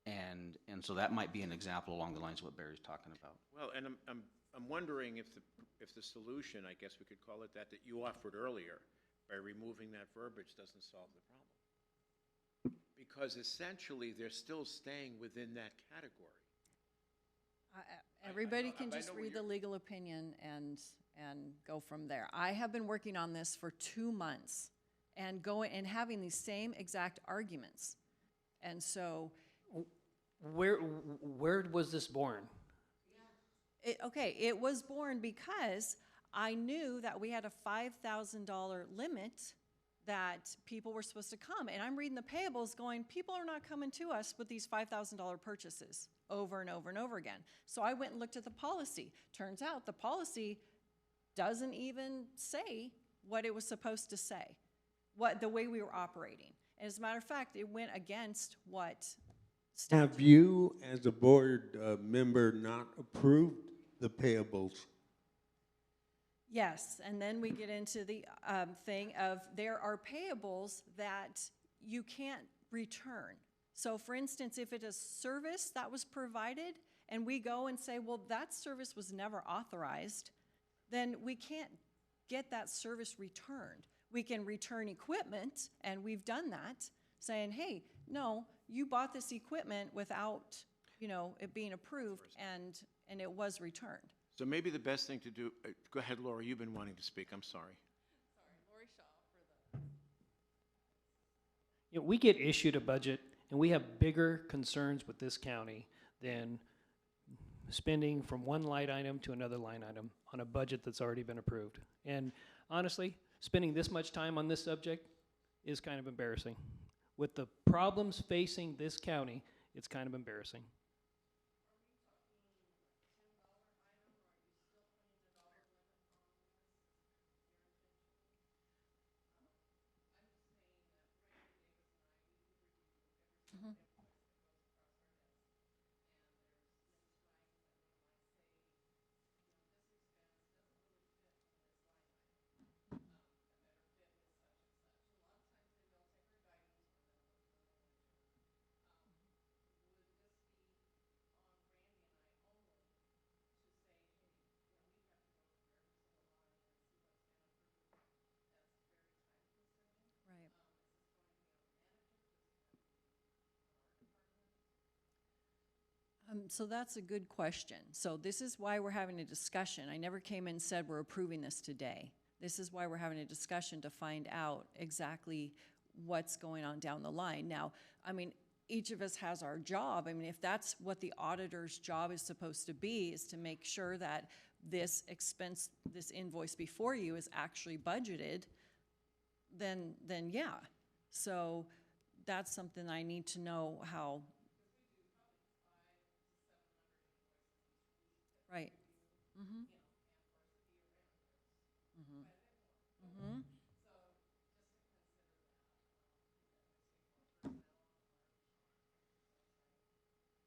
And so that might be an example along the lines of what Barry's talking about. Well, and I'm wondering if the solution, I guess we could call it that you offered earlier, by removing that verbiage doesn't solve the problem. Because essentially, they're still staying within that category. Everybody I can know just where read the you're- legal opinion and go from there. I have been working on this for 2 months and having these same exact arguments. And so, Where was this born? it was born because I knew that we had a $5,000 limit that people were supposed to come. And I'm reading the payables going, people are not coming to us with these $5,000 purchases over and over and over again. So I went and looked at the policy. Turns out the policy doesn't even say what it was supposed to say, the way we were operating. And as a matter of fact, it went against what Have you, as a board member, not approved the payables? Yes, and then we get into the thing of there are payables that you can't return. So for instance, if it is service that was provided and we go and say, well, that service was never authorized, then we can't get that service returned. We can return equipment, and we've done that, saying, hey, no, you bought this equipment without, it being approved, and it was returned. So maybe the best thing to do, go ahead, Laura, you've been wanting to speak, I'm sorry. We get issued a budget, and we have bigger concerns with this county than spending from one line item to another line item on a budget that's already been approved. And honestly, spending this much time on this subject is kind of embarrassing. With the problems facing this county, it's kind of embarrassing. Right. So that's a good question. So this is why we're having a discussion. I never came and said we're approving this today. This is why we're having a discussion to find out exactly what's going on down the line. Now, I mean, each of us has our job. I mean, if that's what the auditor's job is supposed to be, is to make sure that this expense, this invoice before you is actually budgeted, then yeah. So that's something I need to know how. Right. Mm-hmm. Mm-hmm. Mm-hmm.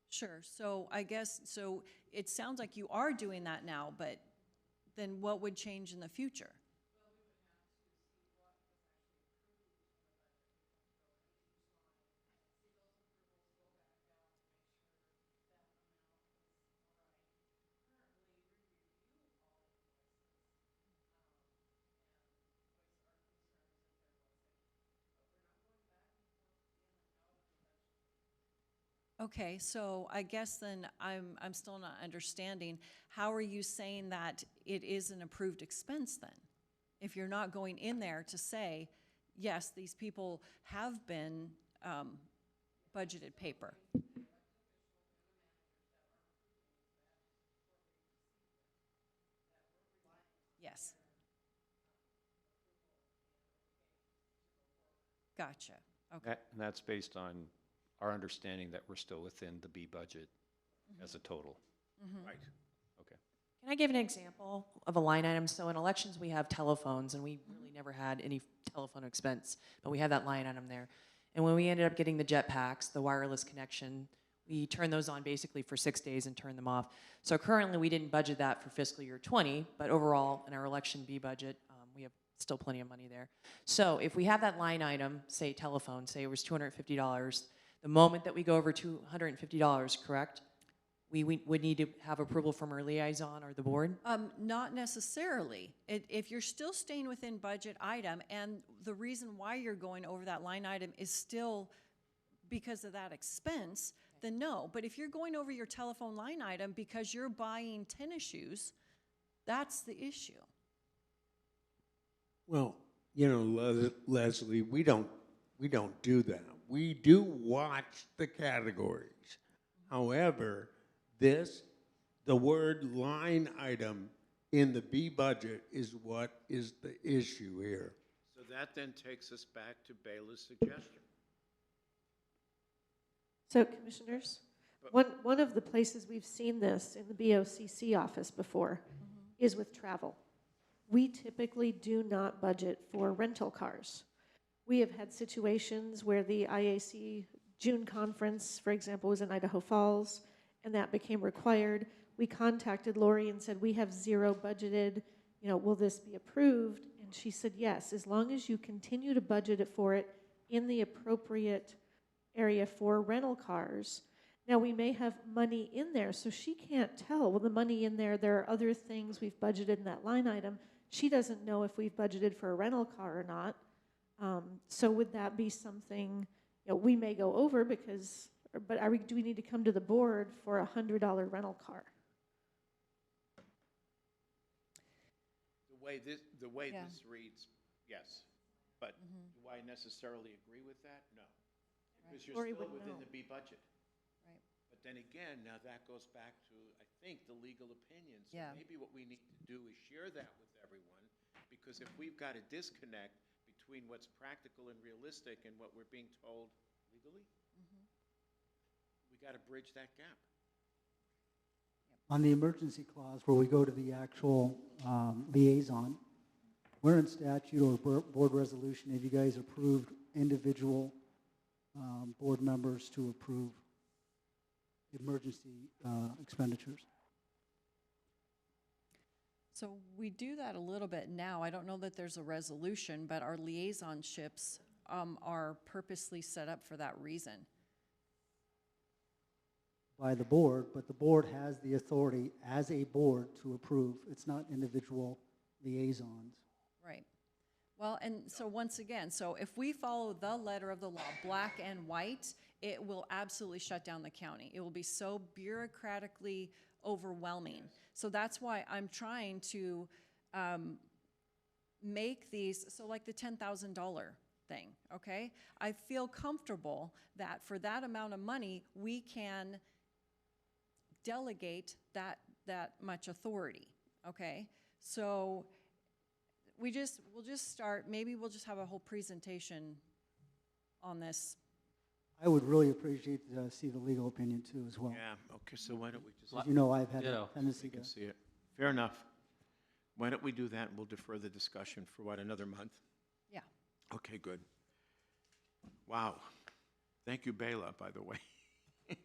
Sure, so I guess, so it sounds like you are doing that now, but then what would change in the future? Okay, so I guess then I'm still not understanding, how are you saying that it is an approved expense then? If you're not going in there to say, yes, these people have been budgeted paper. Yes. Gotcha, okay. And that's based on our understanding that we're still within the B budget as a total. Right. Okay. Can I give an example of a line item? So in elections, we have telephones, and we really never had any telephone expense, but we have that line item there. And when we ended up getting the jetpacks, the wireless connection, we turned those on basically for 6 days and turned them off. So currently, we didn't budget that for fiscal year 20, but overall, in our election B budget, we have still plenty of money there. So if we have that line item, say telephone, say it was $250, the moment that we go over $250, correct? We would need to have approval from our liaison or the board? Not necessarily. If you're still staying within budget item, and the reason why you're going over that line item is still because of that expense, then no. But if you're going over your telephone line item because you're buying tennis shoes, that's the issue. Well, Leslie, we don't do that. We do watch the categories. However, the word line item in the B budget is what is the issue here. So that then takes us back to Bayla's suggestion. So, Commissioners, one of the places we've seen this in the BOCC office before is with travel. We typically do not budget for rental cars. We have had situations where the IAC June conference, for example, was in Idaho Falls, and that became required. We contacted Lori and said, we have zero budgeted, will this be approved? And she said, yes, as long as you continue to budget it for it in the appropriate area for rental cars. Now, we may have money in there, so she can't tell, well, the money in there are other things we've budgeted in that line item. She doesn't know if we've budgeted for a rental car or not. So would that be something, we may go over because, but do we need to come to the board for a $100 rental car? The way Yeah. this reads, yes. But do I necessarily agree with that? No. Because you're Lori still would within know. the B budget. Right. But then again, now that goes back to, I think, the legal opinion. So Yeah. maybe what we need to do is share that with everyone, because if we've got a disconnect between what's practical and realistic and what we're being told legally, we got to bridge that gap. On the emergency clause where we go to the actual liaison, where in statute or board resolution have you guys approved individual board members to approve emergency expenditures? So we do that a little bit now. I don't know that there's a resolution, but our liaisonships are purposely set up for that reason. By the board, but the board has the authority as a board to approve. It's not individual liaisons. Right. Well, and so once again, so if we follow the letter of the law, black and white, it will absolutely shut down the county. It will be so bureaucratically overwhelming. So that's why I'm trying to make these, so like the $10,000 thing, okay? I feel comfortable that for that amount of money, we can delegate that much authority, okay? So we'll just start, maybe we'll just have a whole presentation on this. I would really appreciate to see the legal opinion too as well. Yeah, okay, so why don't we just, As you know, I've had a Ditto. tendency we can to. see it. Fair enough. Why don't we do that, and we'll defer the discussion for what, another month? Yeah. Okay, good. Wow. Thank you, Bela, by the way.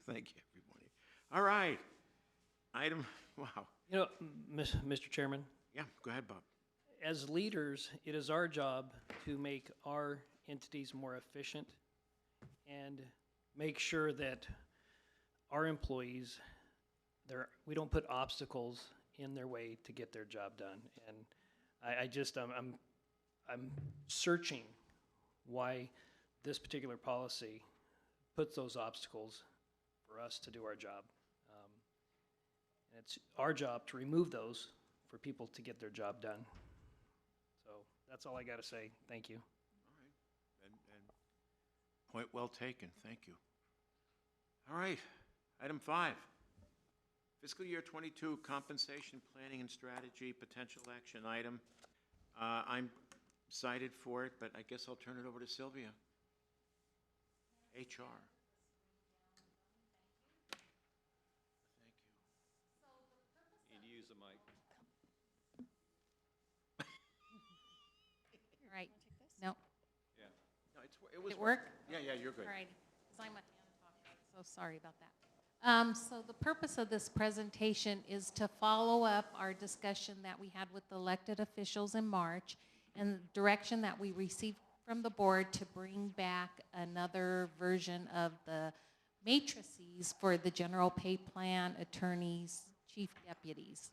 Thank you, everybody. All right. Wow. You know, Mr. Chairman, Yeah, go ahead, Bob. as leaders, it is our job to make our entities more efficient and make sure that our employees, we don't put obstacles in their way to get their job done. And I'm searching why this particular policy puts those obstacles for us to do our job. And it's our job to remove those for people to get their job done. So that's all I got to say. Thank you. And point well taken, thank you. All right, item 5. Fiscal year 22 compensation planning and strategy potential action item. I'm excited for it, but I guess I'll turn it over to Sylvia. HR. Right. No, No, it was it work? Yeah, you're good. All right, because I'm a hand talker, so sorry about that. So the purpose of this presentation is to follow up our discussion that we had with the elected officials in March and the direction that we received from the board to bring back another version of the matrices for the general pay plan, attorneys, chief deputies.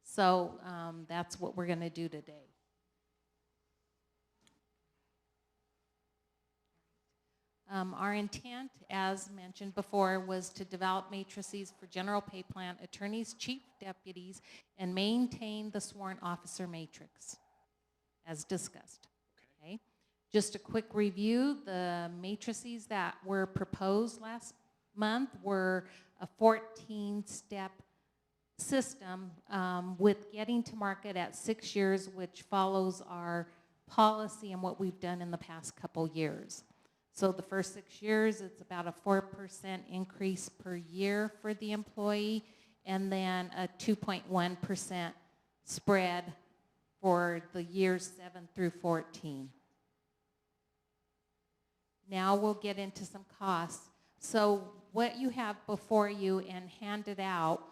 So that's what we're going to do today. Our intent, as mentioned before, was to develop matrices for general pay plan, attorneys, chief deputies, and maintain the sworn officer matrix, as discussed. Okay. Just a quick review, the matrices that were proposed last month were a 14-step system with getting to market at 6 years, which follows our policy and what we've done in the past couple years. So the first 6 years, it's about a 4% increase per year for the employee, and then a 2.1% spread for the years 7 through 14. Now we'll get into some costs. So what you have before you and handed out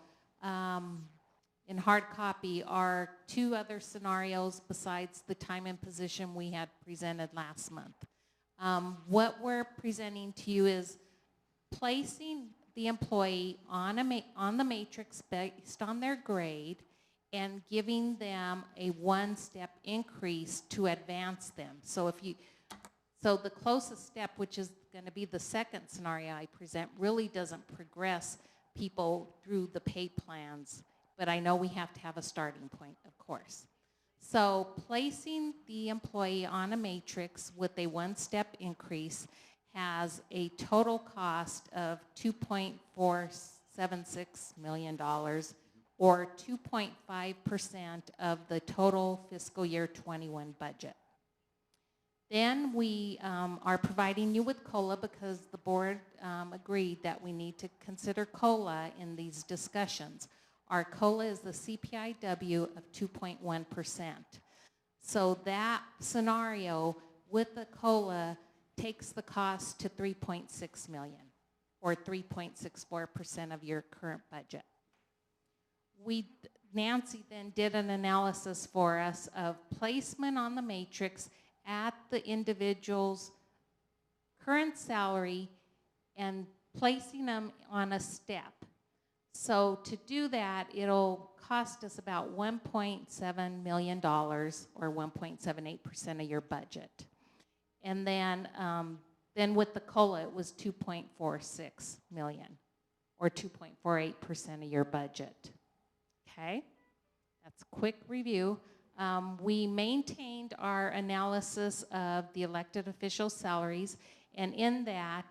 in hard copy are 2 other scenarios besides the time and position we had presented last month. What we're presenting to you is placing the employee on on the matrix based on their grade and giving them a one-step increase to advance them. So so the closest step, which is going to be the second scenario I present, really doesn't progress people through the pay plans, but I know we have to have a starting point, of course. So placing the employee on a matrix with a one-step increase has a total cost of $2.476 million, or 2.5% of the total fiscal year 21 budget. Then we are providing you with COLA because the board agreed that we need to consider COLA in these discussions. Our COLA is the CPIW of 2.1%. So that scenario with the COLA takes the cost to $3.6 million, or 3.64% of your current budget. Nancy then did an analysis for us of placement on the matrix at the individual's current salary and placing them on a step. So to do that, it'll cost us about $1.7 million, or 1.78% of your budget. And then with the COLA, it was $2.46 million, or 2.48% of your budget. Okay, that's a quick review. We maintained our analysis of the elected official salaries, and in that,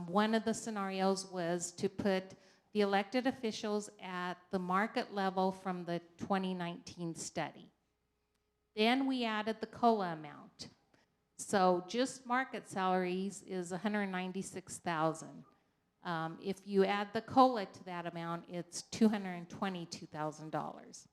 one of the scenarios was to put the elected officials at the market level from the 2019 study. Then we added the COLA amount. So just market salaries is $196,000. If you add the COLA to that amount, it's $222,000.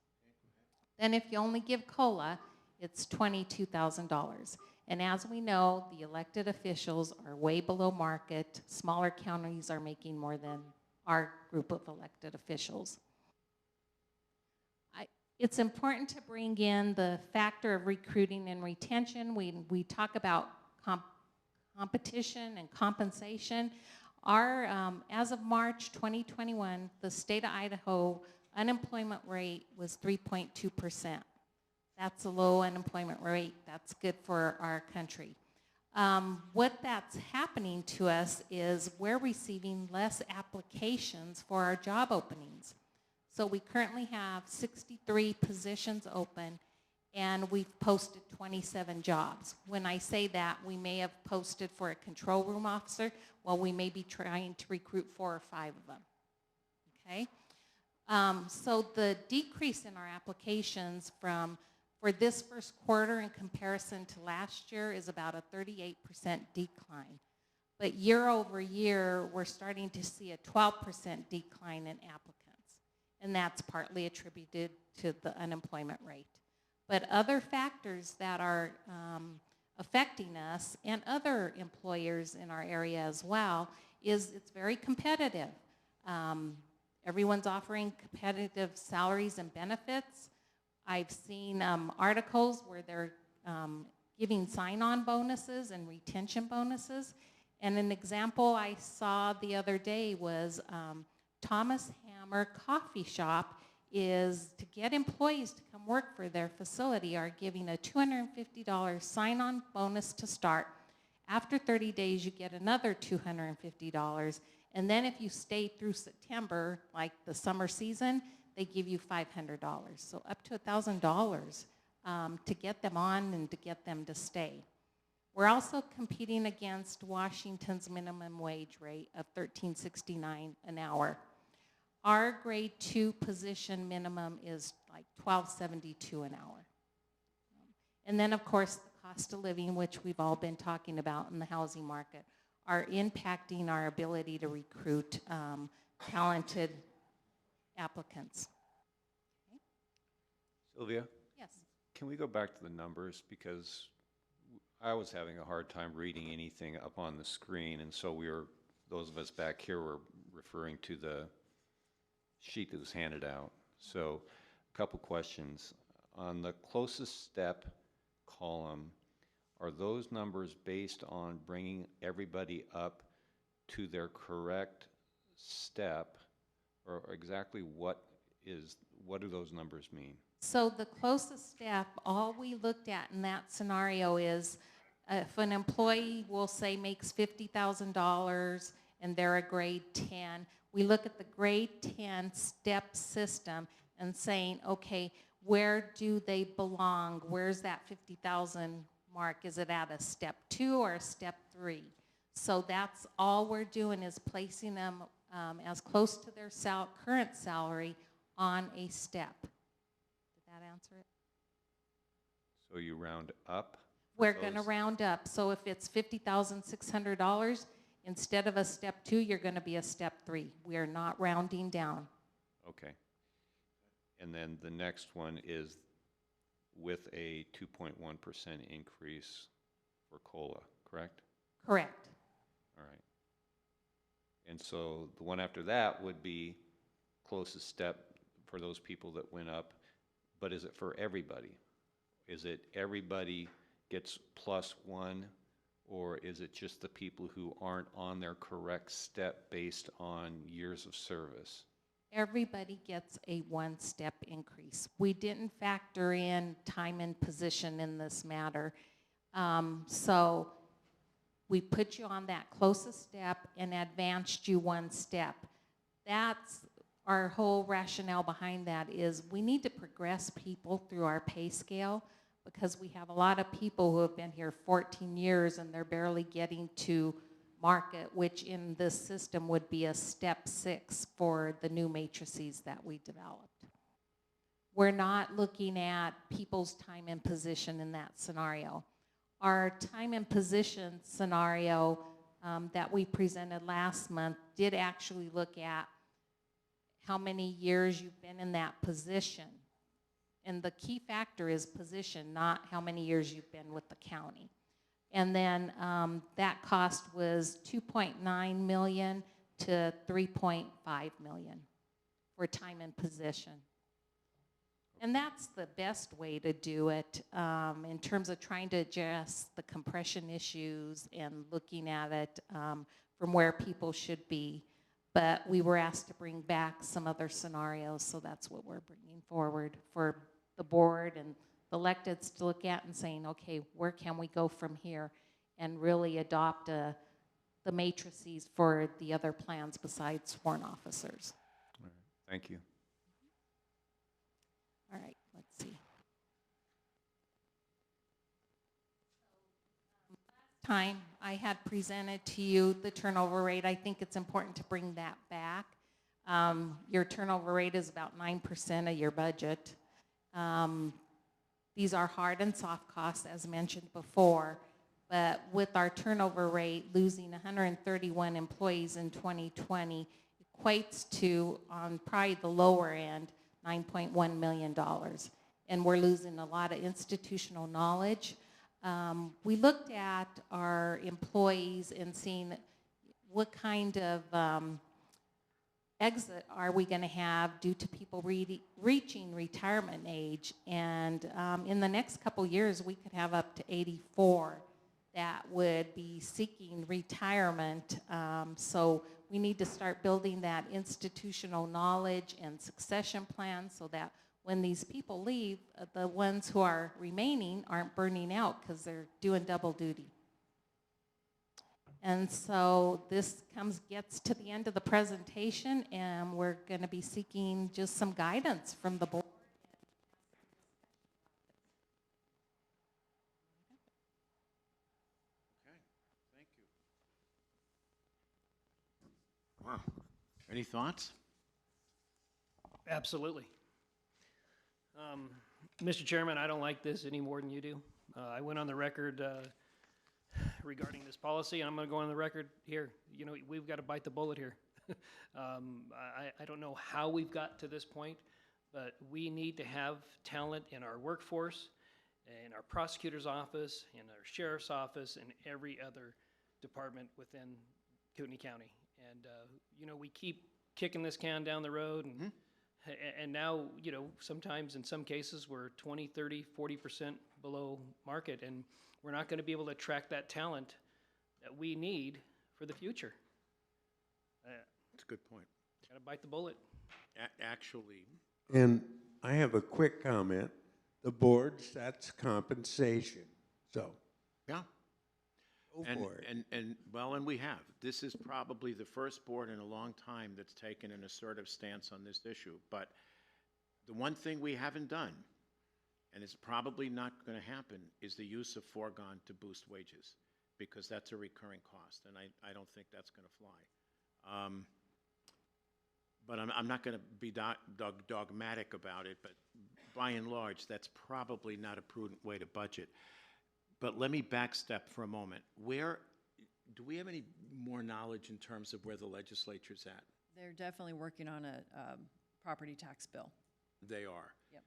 Then if you only give COLA, it's $22,000. And as we know, the elected officials are way below market. Smaller counties are making more than our group of elected officials. It's important to bring in the factor of recruiting and retention. We talk about competition and compensation. As of March 2021, the state of Idaho unemployment rate was 3.2%. That's a low unemployment rate. That's good for our country. What that's happening to us is we're receiving less applications for our job openings. So we currently have 63 positions open, and we've posted 27 jobs. When I say that, we may have posted for a control room officer, while we may be trying to recruit 4 or 5 of them, okay? So the decrease in our applications for this first quarter in comparison to last year is about a 38% decline. But year over year, we're starting to see a 12% decline in applicants. And that's partly attributed to the unemployment rate. But other factors that are affecting us and other employers in our area as well is it's very competitive. Everyone's offering competitive salaries and benefits. I've seen articles where they're giving sign-on bonuses and retention bonuses. And an example I saw the other day was Thomas Hammer Coffee Shop is to get employees to come work for their facility are giving a $250 sign-on bonus to start. After 30 days, you get another $250. And then if you stay through September, like the summer season, they give you $500. So up to $1,000 to get them on and to get them to stay. We're also competing against Washington's minimum wage rate of $13.69 an hour. Our grade 2 position minimum is like $12.72 an hour. And then, of course, the cost of living, which we've all been talking about in the housing market, are impacting our ability to recruit talented applicants. Okay. Sylvia? Yes. Can we go back to the numbers? Because I was having a hard time reading anything up on the screen, and so those of us back here were referring to the sheet that was handed out. So a couple questions. On the closest step column, are those numbers based on bringing everybody up to their correct step, or exactly what do those numbers mean? So the closest step, all we looked at in that scenario is if an employee, will say, makes $50,000 and they're a grade 10, we look at the grade 10 step system and saying, okay, where do they belong? Where's that 50,000 mark? Is it at a step 2 or a step 3? So that's all we're doing, is placing them as close to their current salary on a step. Did that answer it? So you round up? We're going to round up. So if it's $50,600, instead of a step 2, you're going to be a step 3. We are not rounding down. Okay. And then the next one is with a 2.1% increase for COLA, correct? Correct. All right. And so the one after that would be closest step for those people that went up, but is it for everybody? Is it everybody gets +1, or is it just the people who aren't on their correct step based on years of service? Everybody gets a 1-step increase. We didn't factor in time and position in this matter. So we put you on that closest step and advanced you 1 step. That's our whole rationale behind that, is we need to progress people through our pay scale, because we have a lot of people who have been here 14 years and they're barely getting to market, which in this system would be a step 6 for the new matrices that we developed. We're not looking at people's time and position in that scenario. Our time and position scenario that we presented last month did actually look at how many years you've been in that position. And the key factor is position, not how many years you've been with the county. And then that cost was $2.9 million to $3.5 million for time and position. And that's the best way to do it in terms of trying to address the compression issues and looking at it from where people should be. But we were asked to bring back some other scenarios, so that's what we're bringing forward for the board and the electeds to look at and saying, okay, where can we go from here, and really adopt the matrices for the other plans besides sworn officers. All right. Thank you. All right, let's see. Last time I had presented to you the turnover rate. I think it's important to bring that back. Your turnover rate is about 9% of your budget. These are hard and soft costs, as mentioned before, but with our turnover rate, losing 131 employees in 2020 equates to, on probably the lower end, $9.1 million. And we're losing a lot of institutional knowledge. We looked at our employees and seeing what kind of exit are we going to have due to people reaching retirement age. And in the next couple years, we could have up to 84 that would be seeking retirement. So we need to start building that institutional knowledge and succession plan so that when these people leave, the ones who are remaining aren't burning out because they're doing double duty. And so this gets to the end of the presentation, and we're going to be seeking just some guidance from the board. Okay, thank you. Wow. Any thoughts? Absolutely. Mr. Chairman, I don't like this any more than you do. I went on the record regarding this policy, and I'm going to go on the record here. You know, we've got to bite the bullet here. I don't know how we've got to this point, but we need to have talent in our workforce, in our prosecutor's office, in our sheriff's office, and every other department within Kootenai County. And, you know, we keep kicking this can down the road, and and now, you know, sometimes in some cases we're 20, 30, 40% below market, and we're not going to be able to attract that talent that we need for the future. That's a good point. Gotta bite the bullet. Actually, And I have a quick comment. The board sets compensation, so yeah. go And, for it. and we have. This is probably the first board in a long time that's taken an assertive stance on this issue. But the one thing we haven't done, and it's probably not going to happen, is the use of foregone to boost wages, because that's a recurring cost, and I don't think that's going to fly. But I'm not going to be dogmatic about it, but by and large, that's probably not a prudent way to budget. But let me backstep for a moment. Do we have any more knowledge in terms of where the legislature's at? They're definitely working on a property tax bill. They are. Yep.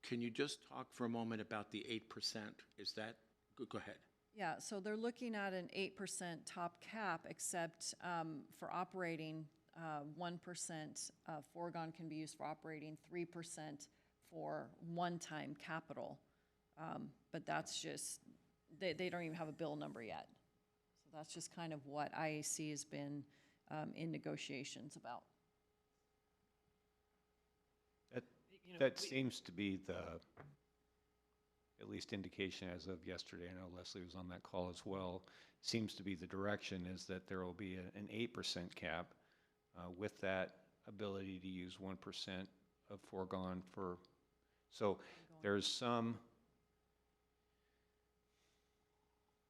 Can you just talk for a moment about the 8%? Is that, go ahead. Yeah, so they're looking at an 8% top cap, except for operating, 1% foregone can be used for operating, 3% for one-time capital. But that's just, they don't even have a bill number yet. So that's just kind of what IAC has been in negotiations about. That seems to be the, at least indication as of yesterday, I know Leslie was on that call as well, seems to be the direction is that there will be an 8% cap with that ability to use 1% of foregone for, so there's some,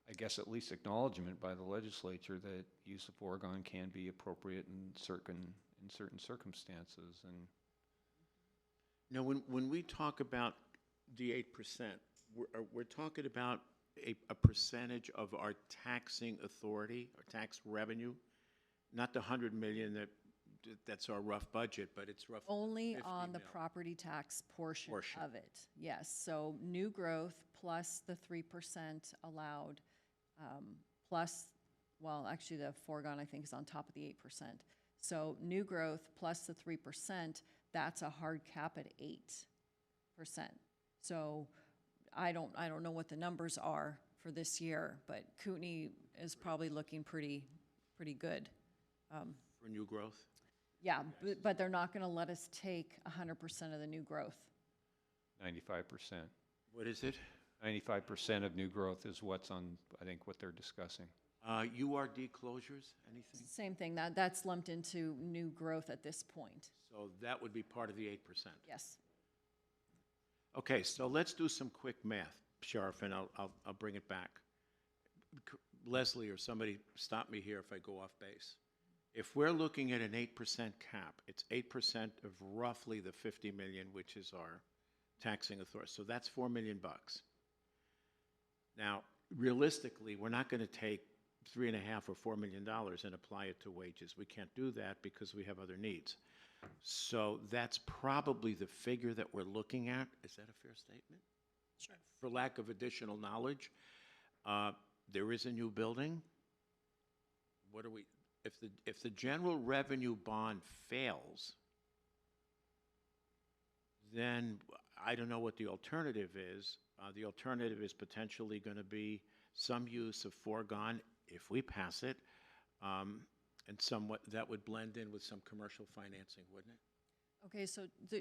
I guess at least acknowledgement by the legislature that use of foregone can be appropriate in certain circumstances. And Now, when we talk about the 8%, we're talking about a percentage of our taxing authority, or tax revenue, not the 100 million that's our rough budget, but it's roughly Only 50 on the mil. property tax portion Portion. of it, yes. So new growth plus the 3% allowed, plus, well, actually the foregone I think is on top of the 8%. So new growth plus the 3%, that's a hard cap at 8%. So I don't know what the numbers are for this year, but Kootenai is probably looking pretty good. For new growth? Yeah, but they're not going to let us take 100% of the new growth. 95%. What is it? 95% of new growth is what's on, I think, what they're discussing. URD closures, anything? Same thing, that's lumped into new growth at this point. So that would be part of the 8%. Yes. Okay, so let's do some quick math, Sheriff, and I'll bring it back. Leslie or somebody stop me here if I go off base. If we're looking at an 8% cap, it's 8% of roughly the 50 million, which is our taxing authority. So that's $4 million. Now, realistically, we're not going to take $3.5 or $4 million and apply it to wages. We can't do that because we have other needs. So that's probably the figure that we're looking at. Is that a fair statement? Sure. For lack of additional knowledge, there is a new building. What are we? If the general revenue bond fails, then I don't know what the alternative is. The alternative is potentially going to be some use of foregone if we pass it, and somewhat that would blend in with some commercial financing, wouldn't it? Okay,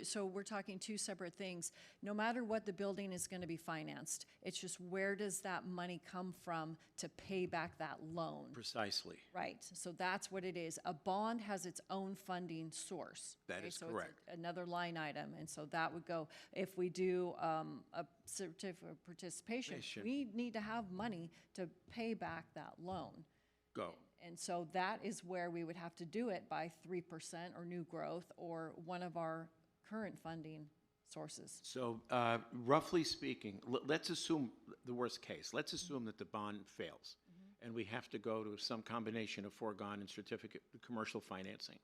so we're talking two separate things. No matter what the building is going to be financed, it's just where does that money come from to pay back that loan? Precisely. Right, so that's what it is. A bond has its own funding source. That okay? is So it's correct. another line item, and so that would go, if we do a certificate of participation, we need to have money to pay back that loan. Go. And so that is where we would have to do it by 3% or new growth or one of our current funding sources. So roughly speaking, let's assume the worst case. Let's assume that the bond fails, and we have to go to some combination of foregone and certificate commercial financing.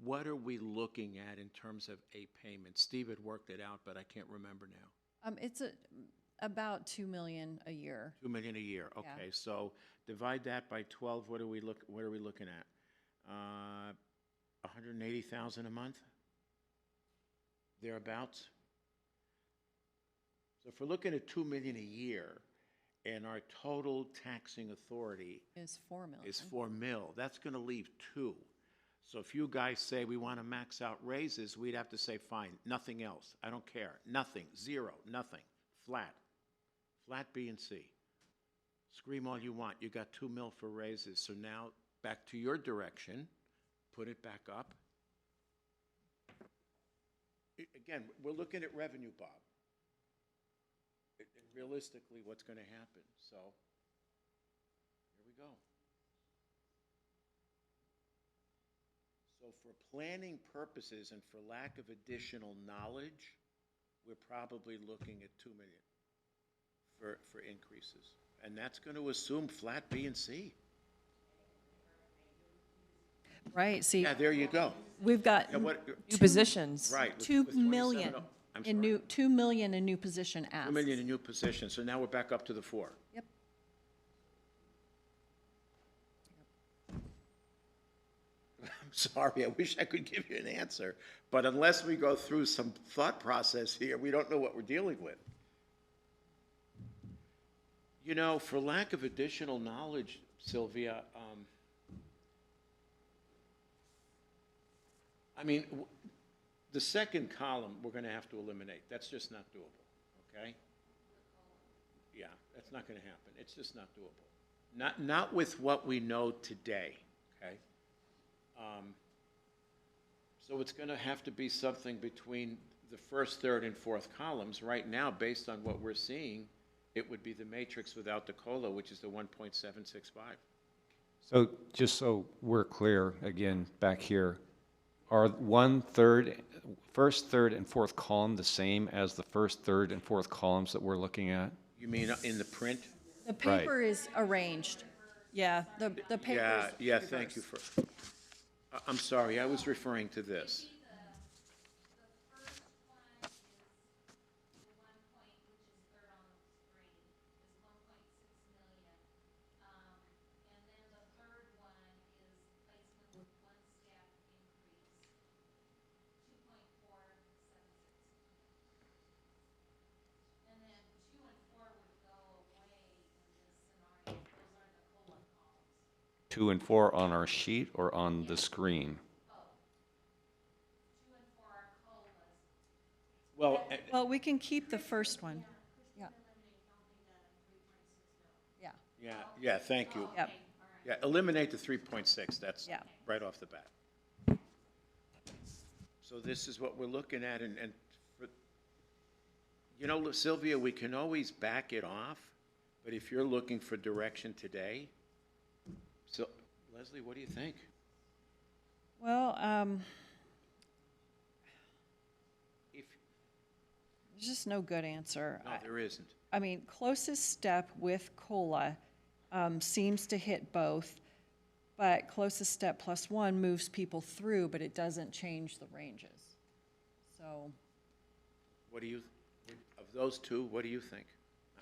What are we looking at in terms of a payment? Steve had worked it out, but I can't remember now. It's about $2 million a year. $2 million a year. Yeah. Okay, so divide that by 12. What are we looking at? 180,000 a month, thereabouts. So if we're looking at $2 million a year, and our total taxing authority Is $4 million. is $4 million, that's going to leave $2 million. So if you guys say we want to max out raises, we'd have to say, fine, nothing else. I don't care. Nothing, zero, nothing, flat. Flat B and C. Scream all you want. You got 2 mil for raises. So now back to your direction. Put it back up. Again, we're looking at revenue, Bob. And realistically, what's going to happen. So here we go. So for planning purposes and for lack of additional knowledge, we're probably looking at 2 million for increases. And that's going to assume flat B and C. Right, see, Yeah, there you go. we've got Yeah, what, New positions. right. with 2 27 million I'm in sorry. 2 million in new position 2 asks. million in new positions, so now we're back up to the 4. Yep. I'm sorry, I wish I could give you an answer, but unless we go through some thought process here, we don't know what we're dealing with. You know, for lack of additional knowledge, Sylvia, I mean, the second column, we're going to have to eliminate. That's just not doable, okay? Yeah, that's not going to happen. It's just not doable. Not with what we know today, okay? So it's going to have to be something between the first, third, and fourth columns. Right now, based on what we're seeing, it would be the matrix without the COLA, which is the 1.765. So just so we're clear, again, back here, are first, third, and fourth column the same as the first, third, and fourth columns that we're looking at? You mean in the print? The paper is arranged. Yeah, the paper Yeah, is yeah, thank you for, I'm sorry, I was referring to this. Two and four on our sheet or on the screen? Well, Well, we can keep the first one. Yeah. Yeah, yeah, thank you. yep, Yeah, eliminate the 3.6, that's Yeah. right off the bat. So this is what we're looking at, and you know, Sylvia, we can always back it off, but if you're looking for direction today, so, Leslie, what do you think? well, If, there's just no good answer. no, there isn't. I mean, closest step with COLA seems to hit both, but closest step plus one moves people through, but it doesn't change the ranges. So, What do you, of those two, what do you think?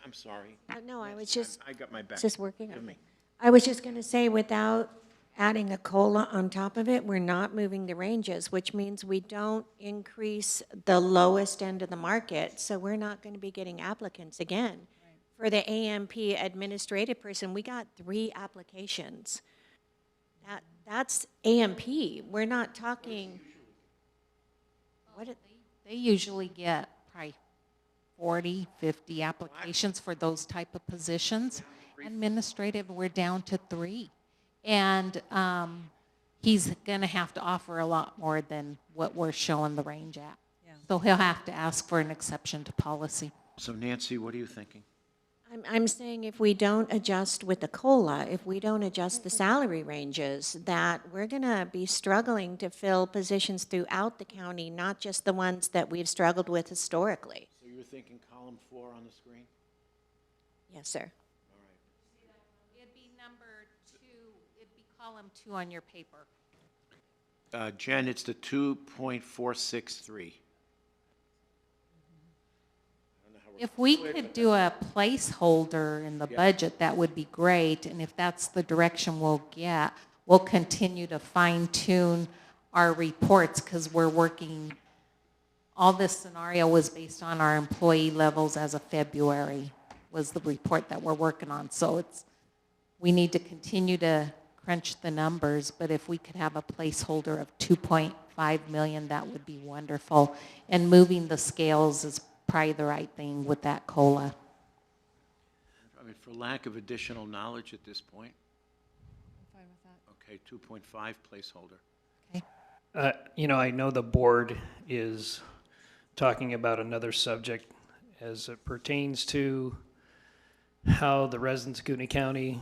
I'm sorry. No, I was just, I got my back. is this working? Give me. I was just going to say, without adding a COLA on top of it, we're not moving the ranges, which means we don't increase the lowest end of the market, so we're not going to be getting applicants again. For the AMP administrative person, we got 3 applications. That's AMP. We're not talking, They usually get probably 40, 50 applications for those type of positions. Administrative, we're down to 3. And he's going to have to offer a lot more than what we're showing the range at. Yeah. So he'll have to ask for an exception to policy. So Nancy, what are you thinking? I'm saying if we don't adjust with the COLA, if we don't adjust the salary ranges, that we're going to be struggling to fill positions throughout the county, not just the ones that we've struggled with historically. So you're thinking column 4 on the screen? Yes, sir. It'd be number 2, it'd be column 2 on your paper. Jen, it's the 2.463. If we could do a placeholder in the budget, that would be great, and if that's the direction we'll get, we'll continue to fine tune our reports, because we're working, all this scenario was based on our employee levels as of February, was the report that we're working on, so we need to continue to crunch the numbers, but if we could have a placeholder of 2.5 million, that would be wonderful. And moving the scales is probably the right thing with that COLA. I mean, for lack of additional knowledge at this point, Fine with that. okay, 2.5 placeholder. I know the board is talking about another subject as it pertains to how the residents of Kootenai County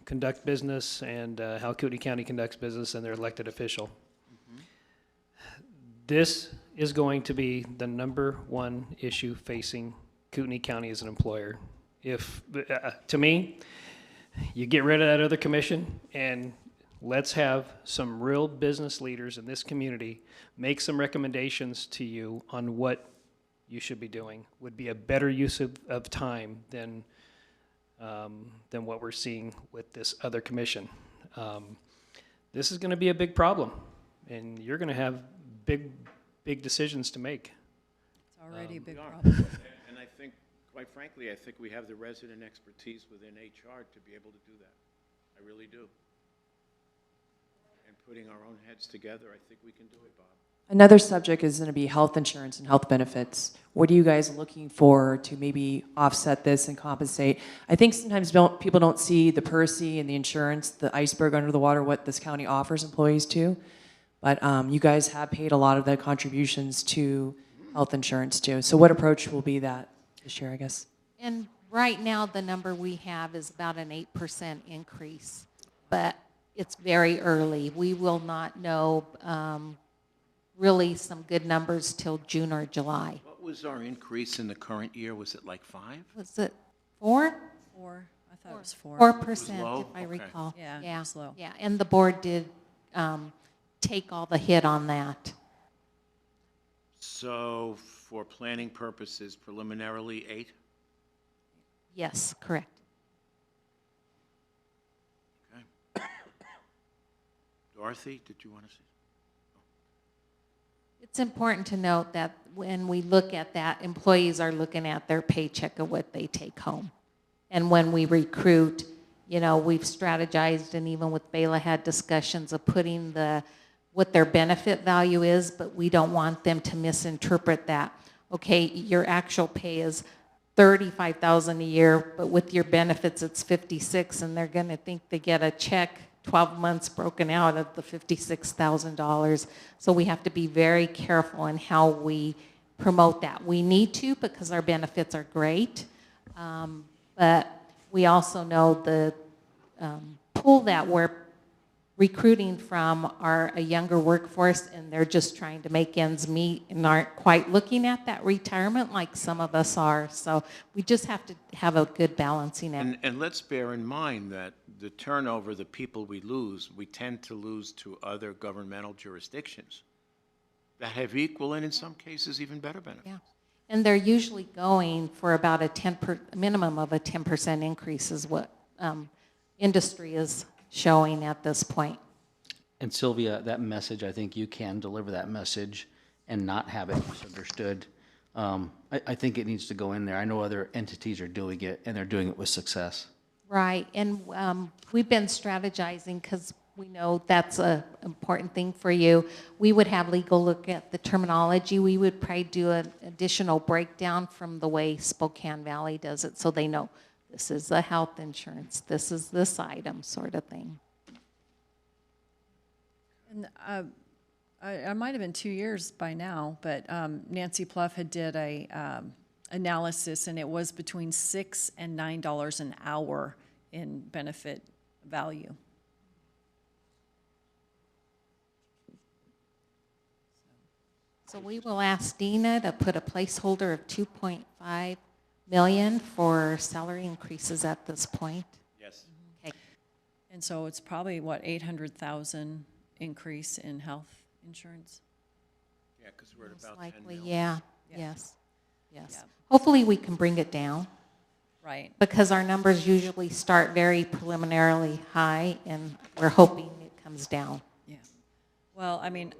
conduct business and how Kootenai County conducts business and their elected official. This is going to be the number one issue facing Kootenai County as an employer. If, to me, you get rid of that other commission and let's have some real business leaders in this community make some recommendations to you on what you should be doing, would be a better use of time than what we're seeing with this other commission. This is going to be a big problem, and you're going to have big decisions to make. It's already a big We are. problem. And I think, quite frankly, I think we have the resident expertise within HR to be able to do that. I really do. And putting our own heads together, I think we can do it, Bob. Another subject is going to be health insurance and health benefits. What are you guys looking for to maybe offset this and compensate? I think sometimes people don't see the PERSI and the insurance, the iceberg under the water, what this county offers employees too. But you guys have paid a lot of the contributions to health insurance too. So what approach will be that this year, I guess? And right now, the number we have is about an 8% increase, but it's very early. We will not know really some good numbers till June or July. What was our increase in the current year? Was it like 5? Was it 4? 4, I thought it was 4. 4%, low? if I Okay. recall. Yeah, it's low. Yeah, and the board did take all the hit on that. So for planning purposes, preliminarily 8? Yes, correct. Okay. Dorothy, did you want to say? It's important to note that when we look at that, employees are looking at their paycheck of what they take home. And when we recruit, we've strategized, and even with Bela had discussions of putting what their benefit value is, but we don't want them to misinterpret that. Okay, your actual pay is $35,000 a year, but with your benefits it's $56,000, and they're going to think they get a check 12 months broken out of the $56,000. So we have to be very careful in how we promote that. We need to, because our benefits are great, but we also know the pool that we're recruiting from are a younger workforce, and they're just trying to make ends meet and aren't quite looking at that retirement like some of us are. So we just have to have a good balancing act. And let's bear in mind that the turnover, the people we lose, we tend to lose to other governmental jurisdictions that have equal and in some cases even better benefits. Yeah. And they're usually going for about a minimum of a 10% increase is what industry is showing at this point. And Sylvia, that message, I think you can deliver that message and not have it misunderstood. I think it needs to go in there. I know other entities are doing it, and they're doing it with success. Right, and we've been strategizing because we know that's an important thing for you. We would have legal look at the terminology. We would probably do an additional breakdown from the way Spokane Valley does it, so they know this is the health insurance, this is this item sort of thing. And I might have been 2 years by now, but Nancy Pluff had did a analysis, and it was between $6 and $9 an hour in benefit value. So we will ask Dina to put a placeholder of 2.5 million for salary increases at this point. Yes. Okay. And so it's probably, what, 800,000 increase in health insurance? Yeah, because we're at Most about 10 likely, mil. yeah, Yeah. yes. Yeah. Hopefully we can bring it down, Right. because our numbers usually start very preliminarily high, and we're hoping it comes down. Yeah. Well, I mean,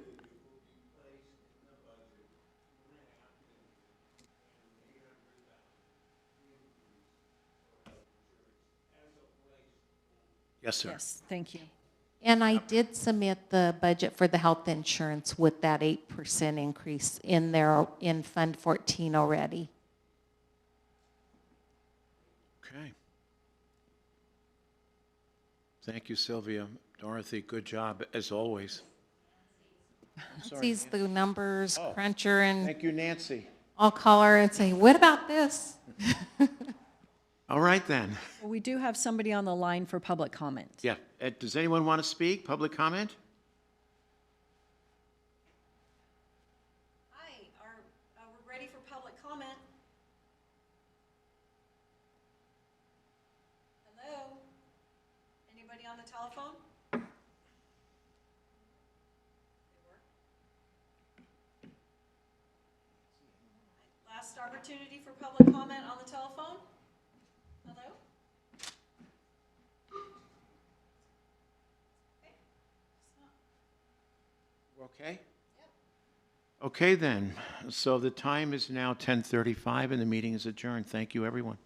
Yes, sir. Yes, thank you. And I did submit the budget for the health insurance with that 8% increase in there in Fund 14 already. Okay. Thank you, Sylvia. Dorothy, good job, as always. I'm sorry, Sees the numbers, Oh. cruncher, and Thank you, Nancy. I'll call her and say, what about this? All right, then. Well, we do have somebody on the line for public comment. Yeah, does anyone want to speak? Public comment? Hi, we're ready for public comment. Hello? Anybody on the telephone? Last opportunity for public comment on the telephone? Hello? Okay? Okay, then. So the time is now 10:35 and the meeting is adjourned. Thank you, everyone.